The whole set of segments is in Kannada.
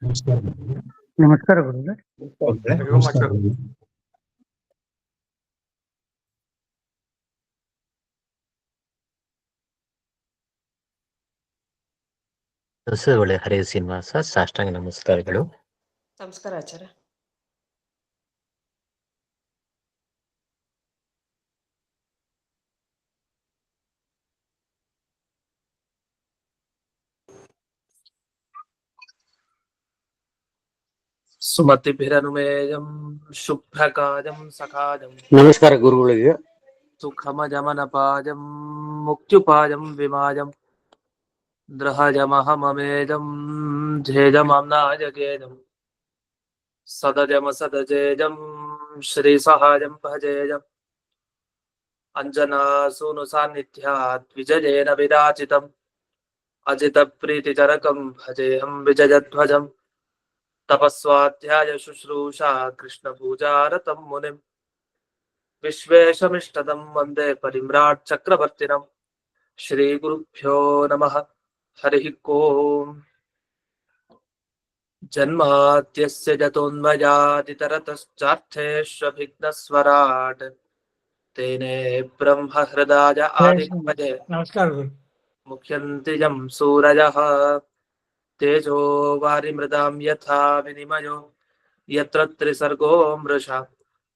ನಮಸ್ಕಾರ ಗುರುಗಳೇ. ಒಳ್ಳೆ ಹರೇ ಶ್ರೀನಿವಾಸ, ಸಾಷ್ಟಾಂಗ ನಮಸ್ಕಾರಗಳು. ನಮಸ್ಕಾರ ಆಚಾರ್ಯ. ಸುಮತಿಭಿರನುಮೇಯಂ ಶುಭ್ರಕಾಜಂ ಸಖಾಜಂ ನಮಸ್ಕಾರ ಗುರುಗಳಿಗೆ. ಸುಖಮಜಮನಪಾಜಂ ಮುಕ್ತ್ಯುಪಾಜಂ ವಿಮಾಜಂ ದ್ರಹಜಮಹಮಮೇಜಂ ಝೇಜಮಾಮ್ನಾಜಗೇಜಂ ಸದಜಮಸದಜೇಜಂ ಶ್ರೀಸಹಾಜಂ ಭಜೇಜಂ ಅಂಜನಾಸೂನು ಸಾನ್ನಿಧ್ಯಾತ್ ವಿಜಯೇನ ವಿರಾಚಿತಂ ಅಜಿತ ಪ್ರೀತಿಚರಕಂ ಭಜೇಹಂ ವಿಜಯಧ್ವಜಂ ತಪಸ್ವಾಧ್ಯಾಯ ಶುಶ್ರೂಷಾ ಕೃಷ್ಣ ಪೂಜಾರತಂ ಮುನಿಂ ವಿಶ್ವೇಶಮಿಷ್ಟದಂ ವಂದೇ ಪರಿಮ್ರಾಟ್ ಚಕ್ರವರ್ತಿನಂ. ಶ್ರೀ ಗುರುಭ್ಯೋ ನಮಃ. ಹರಿ ಓಂ. ಜನ್ಮಾದ್ಯಸ್ಯ ಜತೋನ್ಮಯಾದಿತರತಶ್ಚಾರ್ಥೇಷ್ವಭಿಘ್ನಸ್ವರಾಟ್ ತೇನೇ ಬ್ರಹ್ಮ ಹೃದಯ ಆದಿಪದೆ ನಮಸ್ಕಾರ ಗುರು. ಮುಖ್ಯಂತಿ ಯಂ ಸೂರಯಃ ತೇಜೋ ವಾರಿಮೃದಾಂ ಯಥಾ ವಿನಿಮಯೋ ಯತ್ರ ತ್ರಿಸರ್ಗೋ ಮೃಷಾ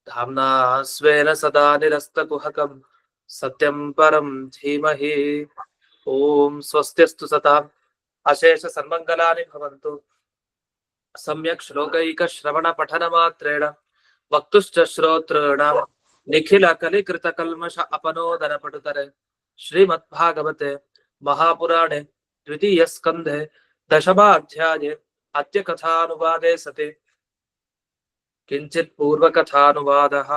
ಧಾಮ್ನಾ ಸ್ವೇನ ಸದಾ ನಿರಸ್ತಕುಹಕಂ ಸತ್ಯಂ ಪರಂ ಧೀಮಹಿ. ಓಂ ಸ್ವಸ್ತ್ಯಸ್ತು ಸತಾಂ ಅಶೇಷ ಸನ್ಮಂಗಲಾನಿ ಭವಂತು. ಸಮ್ಯಕ್ ಶ್ಲೋಕೈಕ ಶ್ರವಣ ಪಠನ ಮಾತ್ರೇಣ ವಕ್ತುಶ್ಚ ಶ್ರೋತॄಣಾಂ ನಿಖಿಲ ಕಲಿಕೃತ ಕಲ್ಮಷ ಅಪನೋದನ ಪಟುತರೆ ಶ್ರೀಮದ್ ಭಾಗವತೆ ಮಹಾಪುರಾಣೆ ದ್ವಿತೀಯ ಸ್ಕಂಧೆ ದಶಮಾಧ್ಯಾಯೇ ಅದ್ಯ ಕಥಾನುವಾದೇ ಸತಿ ಕಿಂಚಿತ್ ಪೂರ್ವಕಥಾನುವಾದಃ.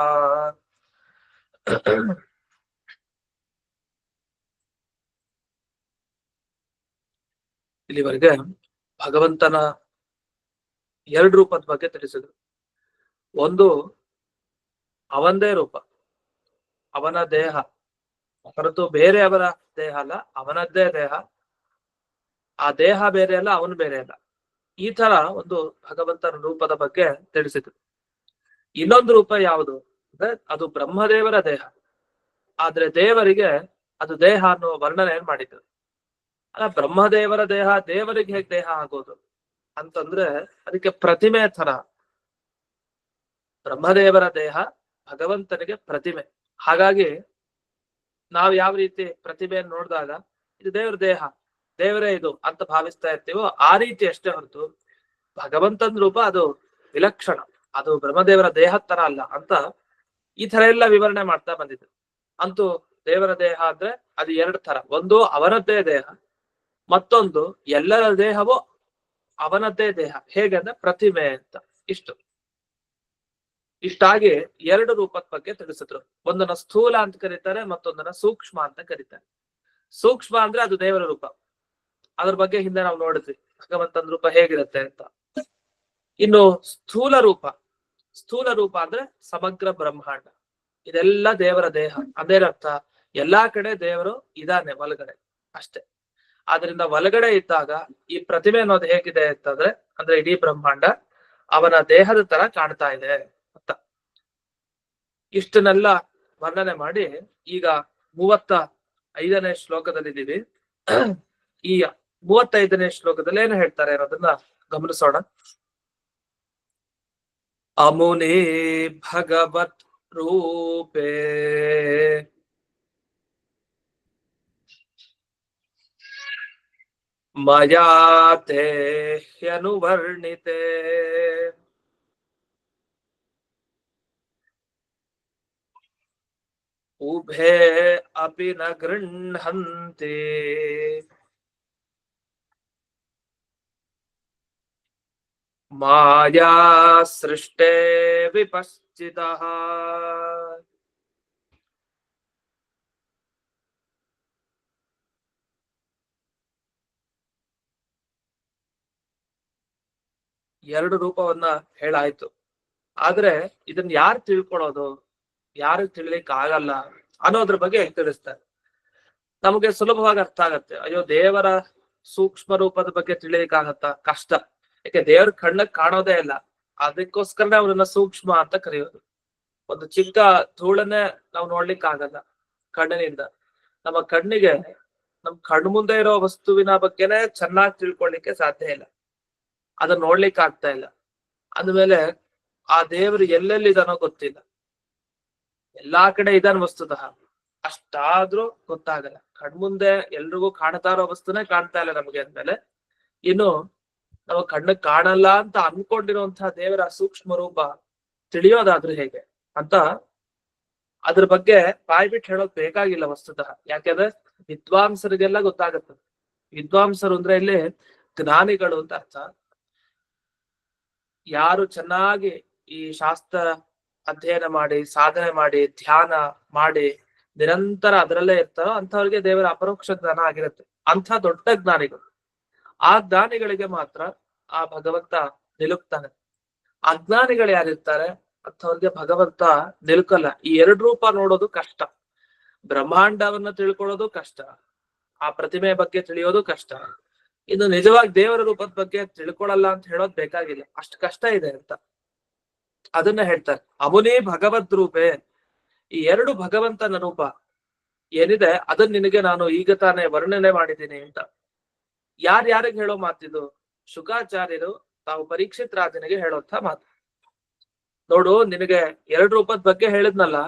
ಇಲ್ಲಿವರೆಗೆ ಭಗವಂತನ ಎರಡು ರೂಪದ ಬಗ್ಗೆ ತಿಳಿಸಿದ್ರು. ಒಂದು ಅವನದೇ ರೂಪ, ಅವನ ದೇಹ ಹೊರತು ಬೇರೆಯವರ ದೇಹ ಅಲ್ಲ, ಅವನದ್ದೇ ದೇಹ. ಆ ದೇಹ ಬೇರೆ ಅಲ್ಲ, ಅವನು ಬೇರೆ ಅಲ್ಲ. ಈ ತರ ಒಂದು ಭಗವಂತನ ರೂಪದ ಬಗ್ಗೆ ತಿಳಿಸಿದ್ರು. ಇನ್ನೊಂದು ರೂಪ ಯಾವುದು ಅಂದ್ರೆ ಅದು ಬ್ರಹ್ಮದೇವರ ದೇಹ. ಆದ್ರೆ ದೇವರಿಗೆ ಅದು ದೇಹ ಅನ್ನುವ ವರ್ಣನೆ ಮಾಡಿದ್ರು. ಅಲ್ಲ, ಬ್ರಹ್ಮದೇವರ ದೇಹ ದೇವರಿಗೆ ಹೇಗೆ ದೇಹ ಆಗೋದು ಅಂತಂದ್ರೆ ಅದಕ್ಕೆ ಪ್ರತಿಮೆ ತರ. ಬ್ರಹ್ಮದೇವರ ದೇಹ ಭಗವಂತನಿಗೆ ಪ್ರತಿಮೆ. ಹಾಗಾಗಿ ನಾವು ಯಾವ ರೀತಿ ಪ್ರತಿಮೆಯನ್ನು ನೋಡಿದಾಗ ಇದು ದೇವರ ದೇಹ, ದೇವರೇ ಇದು ಅಂತ ಭಾವಿಸ್ತಾ ಇರ್ತೀವೋ ಆ ರೀತಿ ಅಷ್ಟೇ ಹೊರತು ಭಗವಂತನ ರೂಪ ಅದು ವಿಲಕ್ಷಣ, ಅದು ಬ್ರಹ್ಮದೇವರ ದೇಹದ ತರ ಅಲ್ಲ ಅಂತ ಈ ತರ ಎಲ್ಲ ವಿವರಣೆ ಮಾಡ್ತಾ ಬಂದಿದ್ರು. ಅಂತೂ ದೇವರ ದೇಹ ಅಂದ್ರೆ ಅದು ಎರಡು ತರ. ಒಂದು ಅವನದ್ದೇ ದೇಹ, ಮತ್ತೊಂದು ಎಲ್ಲರ ದೇಹವೂ ಅವನದ್ದೇ ದೇಹ. ಹೇಗೆ ಅಂದ್ರೆ ಪ್ರತಿಮೆ ಅಂತ. ಇಷ್ಟಾಗಿ ಎರಡು ರೂಪದ ಬಗ್ಗೆ ತಿಳಿಸಿದ್ರು. ಒಂದನ್ನ ಸ್ಥೂಲ ಅಂತ ಕರೀತಾರೆ, ಮತ್ತೊಂದನ್ನ ಸೂಕ್ಷ್ಮ ಅಂತ ಕರೀತಾರೆ. ಸೂಕ್ಷ್ಮ ಅಂದ್ರೆ ಅದು ದೇವರ ರೂಪ. ಅದ್ರ ಬಗ್ಗೆ ಹಿಂದೆ ನಾವು ನೋಡಿದ್ವಿ ಭಗವಂತನ ರೂಪ ಹೇಗಿರುತ್ತೆ ಅಂತ. ಇನ್ನು ಸ್ಥೂಲ ರೂಪ, ಸ್ಥೂಲ ರೂಪ ಅಂದ್ರೆ ಸಮಗ್ರ ಬ್ರಹ್ಮಾಂಡ, ಇದೆಲ್ಲ ದೇವರ ದೇಹ. ಅದೇನರ್ಥ, ಎಲ್ಲಾ ಕಡೆ ದೇವರು ಇದಾನೆ ಒಳಗಡೆ ಅಷ್ಟೇ. ಆದ್ರಿಂದ ಒಳಗಡೆ ಇದ್ದಾಗ ಈ ಪ್ರತಿಮೆ ಅನ್ನೋದು ಹೇಗಿದೆ ಅಂತಂದ್ರೆ, ಅಂದ್ರೆ ಇಡೀ ಬ್ರಹ್ಮಾಂಡ ಅವನ ದೇಹದ ತರ ಕಾಣ್ತಾ ಇದೆ ಅಂತ. ಇಷ್ಟನ್ನೆಲ್ಲ ವರ್ಣನೆ ಮಾಡಿ ಈಗ 35ನೇ ಶ್ಲೋಕದಲ್ಲಿದ್ದೀವಿ. ಈ 35ನೇ ಶ್ಲೋಕದಲ್ಲಿ ಏನು ಹೇಳ್ತಾರೆ ಅನ್ನೋದನ್ನ ಗಮನಿಸೋಣ. ಅಮುನಿ ಭಗವತ್ ರೂಪೇ ಮಯಾ ತೇ ಹ್ಯನುವರ್ಣಿತೆ ಉಭೇ ಅಪಿ ನ ಗೃಹಂತಿ ಮಾಯಾ ಸೃಷ್ಟೇ ವಿಪಶ್ಚಿತಃ. ಎರಡು ರೂಪವನ್ನ ಹೇಳಾಯ್ತು. ಆದ್ರೆ ಇದನ್ನ ಯಾರು ತಿಳ್ಕೊಳ್ಳೋದು, ಯಾರು ತಿಳಿಲಿಕ್ಕೆ ಆಗಲ್ಲ ಅನ್ನೋದ್ರ ಬಗ್ಗೆ ತಿಳಿಸ್ತಾರೆ. ನಮಗೆ ಸುಲಭವಾಗಿ ಅರ್ಥ ಆಗತ್ತೆ. ಅಯ್ಯೋ, ದೇವರ ಸೂಕ್ಷ್ಮ ರೂಪದ ಬಗ್ಗೆ ತಿಳಿಲಿಕ್ಕಾಗತ್ತಾ? ಕಷ್ಟ. ಯಾಕೆ ದೇವ್ರ ಕಣ್ಣಕ್ ಕಾಣೋದೇ ಇಲ್ಲ, ಅದಕ್ಕೋಸ್ಕರನೇ ಅವ್ರನ್ನ ಸೂಕ್ಷ್ಮ ಅಂತ ಕರೆಯೋದು. ಒಂದು ಚಿಕ್ಕ ಧೂಳನ್ನೇ ನಾವು ನೋಡ್ಲಿಕ್ಕೆ ಆಗಲ್ಲ ಕಣ್ಣಿನಿಂದ. ನಮ್ಮ ಕಣ್ಣಿಗೆ ನಮ್ ಕಣ್ಣು ಮುಂದೆ ಇರೋ ವಸ್ತುವಿನ ಬಗ್ಗೆನೆ ಚೆನ್ನಾಗಿ ತಿಳ್ಕೊಳ್ಲಿಕ್ಕೆ ಸಾಧ್ಯ ಇಲ್ಲ, ಅದನ್ನ ನೋಡ್ಲಿಕ್ಕೆ ಆಗ್ತಾ ಇಲ್ಲ. ಅಂದ್ಮೇಲೆ ಆ ದೇವರು ಎಲ್ಲೆಲ್ಲಿ ಇದಾನೋ ಗೊತ್ತಿಲ್ಲ, ಎಲ್ಲಾ ಕಡೆ ಇದಾನ ವಸ್ತುತಃ, ಅಷ್ಟಾದ್ರೂ ಗೊತ್ತಾಗಲ್ಲ. ಕಣ್ಮುಂದೆ ಎಲ್ರಿಗೂ ಕಾಣ್ತಾ ಇರೋ ವಸ್ತುನೇ ಕಾಣ್ತಾ ಇಲ್ಲ ನಮ್ಗೆ ಅಂದ್ಮೇಲೆ ಇನ್ನು ನಾವು ಕಣ್ಣಕ್ ಕಾಣಲ್ಲ ಅಂತ ಅನ್ಕೊಂಡಿರುವಂತಹ ದೇವರ ಸೂಕ್ಷ್ಮ ರೂಪ ತಿಳಿಯೋದಾದ್ರೂ ಹೇಗೆ ಅಂತ ಅದ್ರ ಬಗ್ಗೆ ಬಾಯ್ ಬಿಟ್ಟು ಹೇಳೋದ್ ಬೇಕಾಗಿಲ್ಲ ವಸ್ತುತಃ. ಯಾಕೆಂದ್ರೆ ವಿದ್ವಾಂಸರಿಗೆಲ್ಲ ಗೊತ್ತಾಗತ್ತೆ. ವಿದ್ವಾಂಸರು ಅಂದ್ರೆ ಇಲ್ಲಿ ಜ್ಞಾನಿಗಳು ಅಂತ ಅರ್ಥ. ಯಾರು ಚೆನ್ನಾಗಿ ಈ ಶಾಸ್ತ್ರ ಅಧ್ಯಯನ ಮಾಡಿ, ಸಾಧನೆ ಮಾಡಿ, ಧ್ಯಾನ ಮಾಡಿ ನಿರಂತರ ಅದರಲ್ಲೇ ಇರ್ತಾರೋ ಅಂಥವ್ರಿಗೆ ದೇವರ ಅಪರೋಕ್ಷ ಜ್ಞಾನ ಆಗಿರುತ್ತೆ. ಅಂಥ ದೊಡ್ಡ ಜ್ಞಾನಿಗಳು, ಆ ಜ್ಞಾನಿಗಳಿಗೆ ಮಾತ್ರ ಆ ಭಗವಂತ ನಿಲುಕ್ತಾನೆ. ಅಜ್ಞಾನಿಗಳು ಯಾರಿರ್ತಾರೆ ಅಂಥವ್ರಿಗೆ ಭಗವಂತ ನಿಲುಕಲ್ಲ. ಈ ಎರಡು ರೂಪ ನೋಡೋದು ಕಷ್ಟ, ಬ್ರಹ್ಮಾಂಡವನ್ನ ತಿಳ್ಕೊಳ್ಳೋದು ಕಷ್ಟ, ಆ ಪ್ರತಿಮೆ ಬಗ್ಗೆ ತಿಳಿಯೋದು ಕಷ್ಟ. ಇನ್ನು ನಿಜವಾಗಿ ದೇವರ ರೂಪದ ಬಗ್ಗೆ ತಿಳ್ಕೊಳಲ್ಲ ಅಂತ ಹೇಳೋದ್ ಬೇಕಾಗಿಲ್ಲ, ಅಷ್ಟು ಕಷ್ಟ ಇದೆ ಅಂತ ಅದನ್ನ ಹೇಳ್ತಾರೆ. ಅಮುನಿ ಭಗವದ್ ರೂಪೇ, ಈ ಎರಡು ಭಗವಂತನ ರೂಪ ಏನಿದೆ ಅದನ್ನ ನಿನಗೆ ನಾನು ಈಗ ತಾನೇ ವರ್ಣನೆ ಮಾಡಿದ್ದೀನಿ ಅಂತ. ಯಾರ್ಯಾರಿಗೆ ಹೇಳೋ ಮಾತಿದು? ಶುಕಾಚಾರ್ಯರು ತಾವು ಪರೀಕ್ಷಿತ್ ರಾಜನಿಗೆ ಹೇಳೋಂಥ ಮಾತು. ನೋಡು, ನಿನಗೆ ಎರಡು ರೂಪದ ಬಗ್ಗೆ ಹೇಳಿದ್ನಲ್ಲ,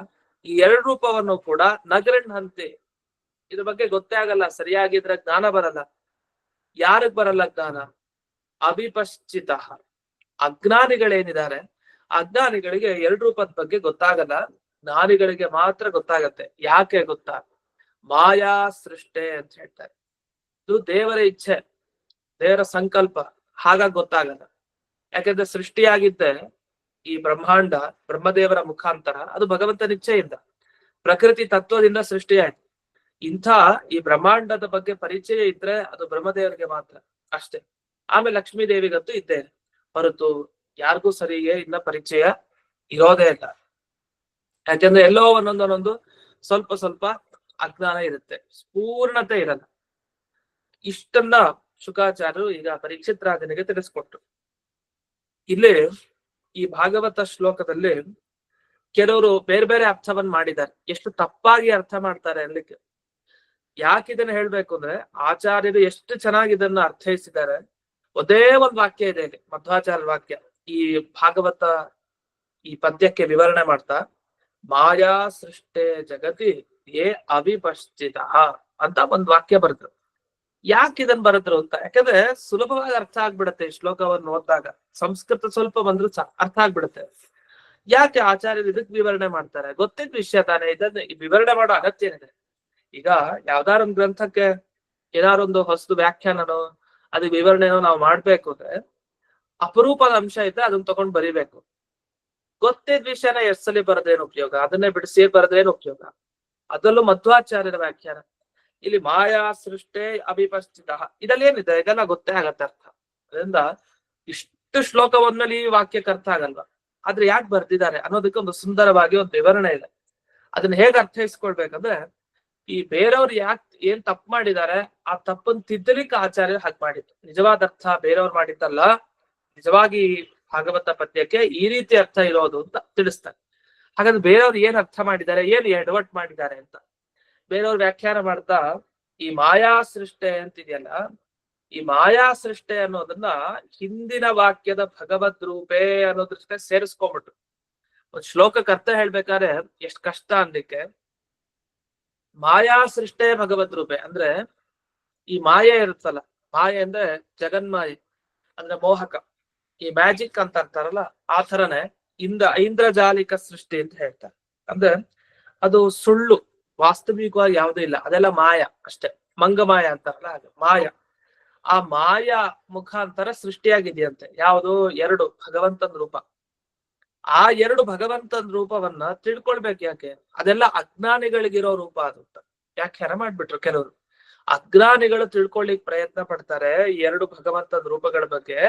ಈ ಎರಡು ರೂಪವನ್ನು ಕೂಡ ನಗರನ್ ಹಂತೆ, ಇದ್ರ ಬಗ್ಗೆ ಗೊತ್ತೇ ಆಗಲ್ಲ, ಸರಿಯಾಗಿದ್ರೆ ಜ್ಞಾನ ಬರಲ್ಲ. ಯಾರಿಗ್ ಬರಲ್ಲ ಜ್ಞಾನ? ಅವಿಪಶ್ಚಿತ, ಅಜ್ಞಾನಿಗಳೇನಿದ್ದಾರೆ ಅಜ್ಞಾನಿಗಳಿಗೆ ಎರಡು ರೂಪದ ಬಗ್ಗೆ ಗೊತ್ತಾಗಲ್ಲ, ಜ್ಞಾನಿಗಳಿಗೆ ಮಾತ್ರ ಗೊತ್ತಾಗತ್ತೆ. ಯಾಕೆ ಗೊತ್ತಾ? ಮಾಯಾ ಸೃಷ್ಟೆ ಅಂತ ಹೇಳ್ತಾರೆ. ಇದು ದೇವರ ಇಚ್ಛೆ, ದೇವರ ಸಂಕಲ್ಪ, ಹಾಗಾಗಿ ಗೊತ್ತಾಗಲ್ಲ. ಯಾಕಂದ್ರೆ ಸೃಷ್ಟಿಯಾಗಿದ್ದೆ ಈ ಬ್ರಹ್ಮಾಂಡ ಬ್ರಹ್ಮದೇವರ ಮುಖಾಂತರ, ಅದು ಭಗವಂತನ ಇಚ್ಛೆಯಿಂದ, ಪ್ರಕೃತಿ ತತ್ವದಿಂದ ಸೃಷ್ಟಿಯಾಯ್ತು. ಇಂಥ ಈ ಬ್ರಹ್ಮಾಂಡದ ಬಗ್ಗೆ ಪರಿಚಯ ಇದ್ರೆ ಅದು ಬ್ರಹ್ಮದೇವರಿಗೆ ಮಾತ್ರ ಅಷ್ಟೇ. ಆಮೇಲೆ ಲಕ್ಷ್ಮೀ ದೇವಿಗಂತೂ ಇದ್ದೇ, ಹೊರತು ಯಾರಿಗೂ ಸರಿಗೆ ಇನ್ನ ಪರಿಚಯ ಇರೋದೇ ಇಲ್ಲ. ಯಾಕೆಂದ್ರೆ ಎಲ್ಲೋ ಒಂದೊಂದೊಂದೊಂದು ಸ್ವಲ್ಪ ಸ್ವಲ್ಪ ಅಜ್ಞಾನ ಇರುತ್ತೆ, ಪೂರ್ಣತೆ ಇರಲ್ಲ. ಇಷ್ಟನ್ನ ಶುಕಾಚಾರ್ಯರು ಈಗ ಪರೀಕ್ಷಿತ್ ರಾಜನಿಗೆ ತಿಳಿಸ್ಕೊಟ್ರು. ಇಲ್ಲಿ ಈ ಭಾಗವತ ಶ್ಲೋಕದಲ್ಲಿ ಕೆಲವರು ಬೇರೆ ಬೇರೆ ಅರ್ಥವನ್ನ ಮಾಡಿದ್ದಾರೆ. ಎಷ್ಟು ತಪ್ಪಾಗಿ ಅರ್ಥ ಮಾಡ್ತಾರೆ ಅನ್ಲಿಕ್ಕೆ. ಯಾಕೆ ಇದನ್ನ ಹೇಳ್ಬೇಕು ಅಂದ್ರೆ, ಆಚಾರ್ಯರು ಎಷ್ಟು ಚೆನ್ನಾಗಿ ಇದನ್ನ ಅರ್ಥೈಸಿದ್ದಾರೆ. ಒಂದೇ ಒಂದು ವಾಕ್ಯ ಇದೆ ಇಲ್ಲಿ, ಮಧ್ವಾಚಾರ್ಯ ವಾಕ್ಯ, ಈ ಭಾಗವತ ಈ ಪದ್ಯಕ್ಕೆ ವಿವರಣೆ ಮಾಡ್ತಾ, ಮಾಯಾ ಸೃಷ್ಟೇ ಜಗತಿ ಯೇ ಅವಿಪಶ್ಚಿತ ಅಂತ ಒಂದು ವಾಕ್ಯ ಬರೆದ್ರು. ಯಾಕೆ ಇದನ್ ಬರೆದ್ರು ಅಂತ, ಯಾಕಂದ್ರೆ ಸುಲಭವಾಗಿ ಅರ್ಥ ಆಗ್ಬಿಡುತ್ತೆ ಈ ಶ್ಲೋಕವನ್ನು ಓದಿದಾಗ. ಸಂಸ್ಕೃತ ಸ್ವಲ್ಪ ಬಂದ್ರು ಅರ್ಥ ಆಗ್ಬಿಡುತ್ತೆ. ಯಾಕೆ ಆಚಾರ್ಯರು ಇದಕ್ ವಿವರಣೆ ಮಾಡ್ತಾರೆ? ಗೊತ್ತಿದ್ದ ವಿಷಯ ತಾನೇ, ಇದನ್ನ ವಿವರಣೆ ಮಾಡೋ ಅಗತ್ಯ ಏನಿದೆ? ಈಗ ಯಾವ್ದಾರ ಒಂದು ಗ್ರಂಥಕ್ಕೆ ಏನಾರೊಂದು ಹೊಸದು ವ್ಯಾಖ್ಯಾನನೋ ಅದು ವಿವರಣೆನೋ ನಾವು ಮಾಡ್ಬೇಕು ಅಂದ್ರೆ ಅಪರೂಪದ ಅಂಶ ಇದ್ರೆ ಅದನ್ನ ತಗೊಂಡ್ ಬರಿಬೇಕು. ಗೊತ್ತಿದ್ದ ವಿಷಯನ ಎಷ್ಟ್ ಸಲಿ ಬರದೇನು ಉಪಯೋಗ? ಅದನ್ನೇ ಬಿಡಿಸಿ ಬರದೇನು ಉಪಯೋಗ? ಅದರಲ್ಲೂ ಮಧ್ವಾಚಾರ್ಯರ ವ್ಯಾಖ್ಯಾನ ಇಲ್ಲಿ ಮಾಯಾ ಸೃಷ್ಟೇ ಅವಿಪಶ್ಚಿತ, ಇದಲ್ಲೇನಿದೆ ಇದೆಲ್ಲ ಗೊತ್ತೇ ಆಗತ್ತೆ ಅರ್ಥ. ಅದರಿಂದ ಇಷ್ಟು ಶ್ಲೋಕವನ್ನಲ್ಲಿ ಈ ವಾಕ್ಯಕ್ಕೆ ಅರ್ಥ ಆಗಲ್ವಾ? ಆದ್ರೆ ಯಾಕೆ ಬರ್ದಿದ್ದಾರೆ ಅನ್ನೋದಕ್ಕೆ ಒಂದು ಸುಂದರವಾಗಿ ಒಂದು ವಿವರಣೆ ಇದೆ. ಅದನ್ನ ಹೇಗೆ ಅರ್ಥೈಸ್ಕೊಳ್ಬೇಕಂದ್ರೆ, ಈ ಬೇರೆಯವ್ರು ಯಾಕೆ ಏನ್ ತಪ್ಪು ಮಾಡಿದ್ದಾರೆ ಆ ತಪ್ಪನ್ನು ತಿದ್ದಲಿಕ್ಕೆ ಆಚಾರ್ಯ ಹಾಗೆ ಮಾಡಿತ್ತು. ನಿಜವಾದ ಅರ್ಥ ಬೇರೆಯವ್ರು ಮಾಡಿದ್ದಲ್ಲ, ನಿಜವಾಗಿ ಭಾಗವತ ಪದ್ಯಕ್ಕೆ ಈ ರೀತಿ ಅರ್ಥ ಇರೋದು ಅಂತ ತಿಳಿಸ್ತಾರೆ. ಹಾಗಾದ್ರೆ ಬೇರೆಯವ್ರು ಏನ್ ಅರ್ಥ ಮಾಡಿದ್ದಾರೆ, ಏನ್ ಎಡವಟ್ ಮಾಡಿದ್ದಾರೆ ಅಂತ ಬೇರೆಯವ್ರು ವ್ಯಾಖ್ಯಾನ ಮಾಡ್ತಾ, ಈ ಮಾಯಾ ಸೃಷ್ಟೆ ಅಂತಿದೆಯಲ್ಲ, ಈ ಮಾಯಾ ಸೃಷ್ಟೆ ಅನ್ನೋದನ್ನ ಹಿಂದಿನ ವಾಕ್ಯದ ಭಗವದ್ ರೂಪೇ ಅನ್ನೋದ್ರ ಜೊತೆ ಸೇರಿಸ್ಕೊಂಡ್ಬಿಟ್ರು. ಒಂದ್ ಶ್ಲೋಕಕ್ಕೆ ಅರ್ಥ ಹೇಳ್ಬೇಕಾದ್ರೆ ಎಷ್ಟ್ ಕಷ್ಟ ಅನ್ಲಿಕ್ಕೆ. ಮಾಯಾ ಸೃಷ್ಟೇ ಭಗವದ್ ರೂಪೆ ಅಂದ್ರೆ, ಈ ಮಾಯೆ ಇರುತ್ತಲ್ಲ, ಮಾಯೆ ಅಂದ್ರೆ ಜಗನ್ಮಾಯೆ ಅಂದ್ರೆ ಮೋಹಕ, ಈ ಮ್ಯಾಜಿಕ್ ಅಂತ ಅಂತಾರಲ್ಲ ಆ ಥರನೇ ಐಂದ್ರಜಾಲಿಕ ಸೃಷ್ಟಿ ಅಂತ ಹೇಳ್ತಾರೆ. ಅಂದ್ರೆ ಅದು ಸುಳ್ಳು, ವಾಸ್ತವಿಕವಾಗಿ ಯಾವುದೂ ಇಲ್ಲ, ಅದೆಲ್ಲ ಮಾಯ ಅಷ್ಟೇ. ಮಂಗಮಾಯ ಅಂತಾರಲ್ಲ ಹಾಗೆ ಮಾಯ. ಆ ಮಾಯ ಮುಖಾಂತರ ಸೃಷ್ಟಿಯಾಗಿದೆಯಂತೆ ಯಾವುದು? ಎರಡು ಭಗವಂತನ ರೂಪ. ಆ ಎರಡು ಭಗವಂತನ ರೂಪವನ್ನ ತಿಳ್ಕೊಳ್ಬೇಕು. ಯಾಕೆ? ಅದೆಲ್ಲ ಅಜ್ಞಾನಿಗಳಿಗಿರೋ ರೂಪ ಅದು ಅಂತ ವ್ಯಾಖ್ಯಾನ ಮಾಡ್ಬಿಟ್ರು ಕೆಲವರು. ಅಜ್ಞಾನಿಗಳು ತಿಳ್ಕೊಳ್ಳಿಕ್ ಪ್ರಯತ್ನ ಪಡ್ತಾರೆ ಈ ಎರಡು ಭಗವಂತನ ರೂಪಗಳ ಬಗ್ಗೆ.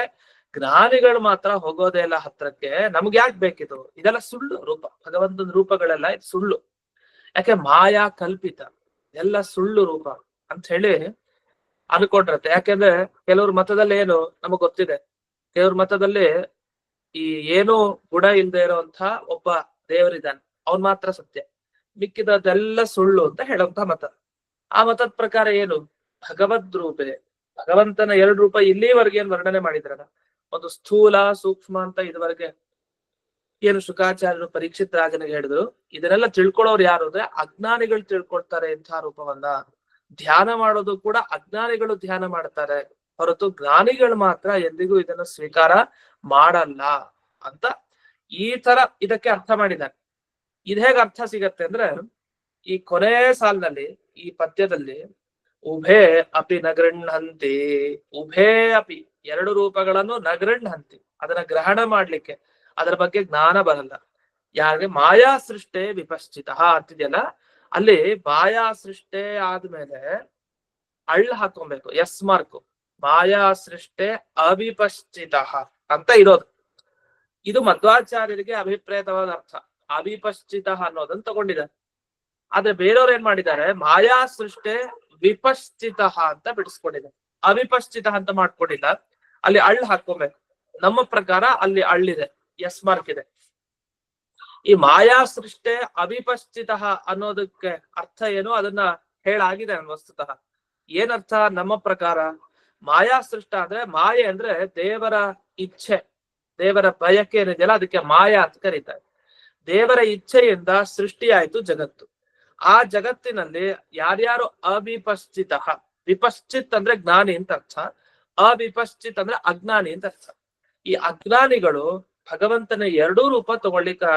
ಜ್ಞಾನಿಗಳು ಮಾತ್ರ ಹೋಗೋದೇ ಇಲ್ಲ ಹತ್ರಕ್ಕೆ. ನಮ್ಗೆ ಯಾಕೆ ಬೇಕಿದು? ಇದೆಲ್ಲ ಸುಳ್ಳು ರೂಪ, ಭಗವಂತನ ರೂಪಗಳೆಲ್ಲ ಇದು ಸುಳ್ಳು. ಯಾಕೆ? ಮಾಯಾ ಕಲ್ಪಿತ, ಎಲ್ಲ ಸುಳ್ಳು ರೂಪ ಅಂತ ಹೇಳಿ ಅನ್ಕೊಂಡಿರತ್ತೆ. ಯಾಕೆಂದ್ರೆ ಕೆಲವ್ರ ಮತದಲ್ಲಿ ಏನು ನಮಗ್ ಗೊತ್ತಿದೆ, ಕೆಲವ್ರ ಮತದಲ್ಲಿ ಈ ಏನು ಗುಣ ಇಲ್ಲದೆ ಇರುವಂತಹ ಒಬ್ಬ ದೇವರಿದ್ದಾನೆ, ಅವನ್ ಮಾತ್ರ ಸತ್ಯ, ಮಿಕ್ಕಿದದೆಲ್ಲ ಸುಳ್ಳು ಅಂತ ಹೇಳುವಂತ ಮತ. ಆ ಮತದ ಪ್ರಕಾರ ಏನು, ಭಗವದ್ ರೂಪೆ, ಭಗವಂತನ 2 ರೂಪ ಇಲ್ಲಿವರೆಗೆ ಏನ್ ವರ್ಣನೆ ಮಾಡಿದ್ರಲ್ಲ, ಒಂದು ಸ್ಥೂಲ ಸೂಕ್ಷ್ಮ ಅಂತ ಇದುವರೆಗೆ ಏನು ಶುಕಾಚಾರ್ಯರು ಪರೀಕ್ಷಿತ್ ರಾಜನಿಗೆ ಹೇಳಿದ್ರು, ಇದನ್ನೆಲ್ಲ ತಿಳ್ಕೊಳ್ಳೋರು ಯಾರು ಅಂದ್ರೆ ಅಜ್ಞಾನಿಗಳು ತಿಳ್ಕೊಳ್ತಾರೆ ಇಂಥ ರೂಪವನ್ನ. ಧ್ಯಾನ ಮಾಡೋದು ಕೂಡ ಅಜ್ಞಾನಿಗಳು ಧ್ಯಾನ ಮಾಡ್ತಾರೆ, ಹೊರತು ಜ್ಞಾನಿಗಳು ಮಾತ್ರ ಎಂದಿಗೂ ಇದನ್ನ ಸ್ವೀಕಾರ ಮಾಡಲ್ಲ ಅಂತ ಈ ತರ ಇದಕ್ಕೆ ಅರ್ಥ ಮಾಡಿದ್ದಾರೆ. ಇದ್ ಹೇಗೆ ಅರ್ಥ ಸಿಗತ್ತೆ ಅಂದ್ರೆ, ಈ ಕೊನೆ ಸಾಲಿನಲ್ಲಿ ಈ ಪದ್ಯದಲ್ಲಿ ಉಭೇ ಅಪಿ ನಗೃಹಂತಿ, ಉಭೇ ಅಪಿ 2 ರೂಪಗಳನ್ನು ನಗೃಹಂತಿ, ಅದನ್ನ ಗ್ರಹಣ ಮಾಡ್ಲಿಕ್ಕೆ ಅದರ ಬಗ್ಗೆ ಜ್ಞಾನ ಬರಲ್ಲ. ಯಾರಿಗೆ ಮಾಯಾ ಸೃಷ್ಟೇ ವಿಪಶ್ಚಿತ ಅಂತಿದೆಯಲ್ಲ, ಅಲ್ಲಿ ಮಾಯಾ ಸೃಷ್ಟೇ ಆದ್ಮೇಲೆ ಅಳ್ಳು ಹಾಕೊಬೇಕು, ಎಸ್ ಮಾರ್ಕು, ಮಾಯಾ ಸೃಷ್ಟೇ ಅವಿಪಶ್ಚಿತ ಅಂತ ಇರೋದು. ಇದು ಮಧ್ವಾಚಾರ್ಯರಿಗೆ ಅಭಿಪ್ರೇತವಾದ ಅರ್ಥ, ಅವಿಪಶ್ಚಿತ ಅನ್ನೋದನ್ನ ತಗೊಂಡಿದ್ದಾರೆ. ಆದ್ರೆ ಬೇರೆಯವ್ರು ಏನ್ ಮಾಡಿದ್ದಾರೆ, ಮಾಯಾ ಸೃಷ್ಟೇ ವಿಪಶ್ಚಿತ ಅಂತ ಬಿಡಿಸ್ಕೊಂಡಿದ್ದಾರೆ, ಅವಿಪಶ್ಚಿತ ಅಂತ ಮಾಡ್ಕೊಂಡಿಲ್ಲ. ಅಲ್ಲಿ ಅಳ್ಳು ಹಾಕೋಬೇಕು. ನಮ್ಮ ಪ್ರಕಾರ ಅಲ್ಲಿ ಅಳ್ಳಿದೆ, ಎಸ್ ಮಾರ್ಕ್ ಇದೆ. ಈ ಮಾಯಾ ಸೃಷ್ಟೇ ಅವಿಪಶ್ಚಿತ ಅನ್ನೋದಕ್ಕೆ ಅರ್ಥ ಏನು ಅದನ್ನ ಹೇಳಾಗಿದೆ ವಸ್ತುತಃ. ಏನರ್ಥ ನಮ್ಮ ಪ್ರಕಾರ, ಮಾಯಾ ಸೃಷ್ಟ ಅಂದ್ರೆ, ಮಾಯೆ ಅಂದ್ರೆ ದೇವರ ಇಚ್ಛೆ, ದೇವರ ಬಯಕೆ ಏನಿದೆಯಲ್ಲ ಅದಕ್ಕೆ ಮಾಯಾ ಅಂತ ಕರೀತಾರೆ. ದೇವರ ಇಚ್ಛೆಯಿಂದ ಸೃಷ್ಟಿಯಾಯ್ತು ಜಗತ್ತು. ಆ ಜಗತ್ತಿನಲ್ಲಿ ಯಾರ್ಯಾರು ಅವಿಪಶ್ಚಿತ, ವಿಪಶ್ಚಿತ್ ಅಂದ್ರೆ ಜ್ಞಾನಿ ಅಂತ ಅರ್ಥ, ಅವಿಪಶ್ಚಿತ್ ಅಂದ್ರೆ ಅಜ್ಞಾನಿ ಅಂತ ಅರ್ಥ. ಈ ಅಜ್ಞಾನಿಗಳು ಭಗವಂತನ 2 ರೂಪ ತಗೊಳ್ಳಿಕ್ಕೆ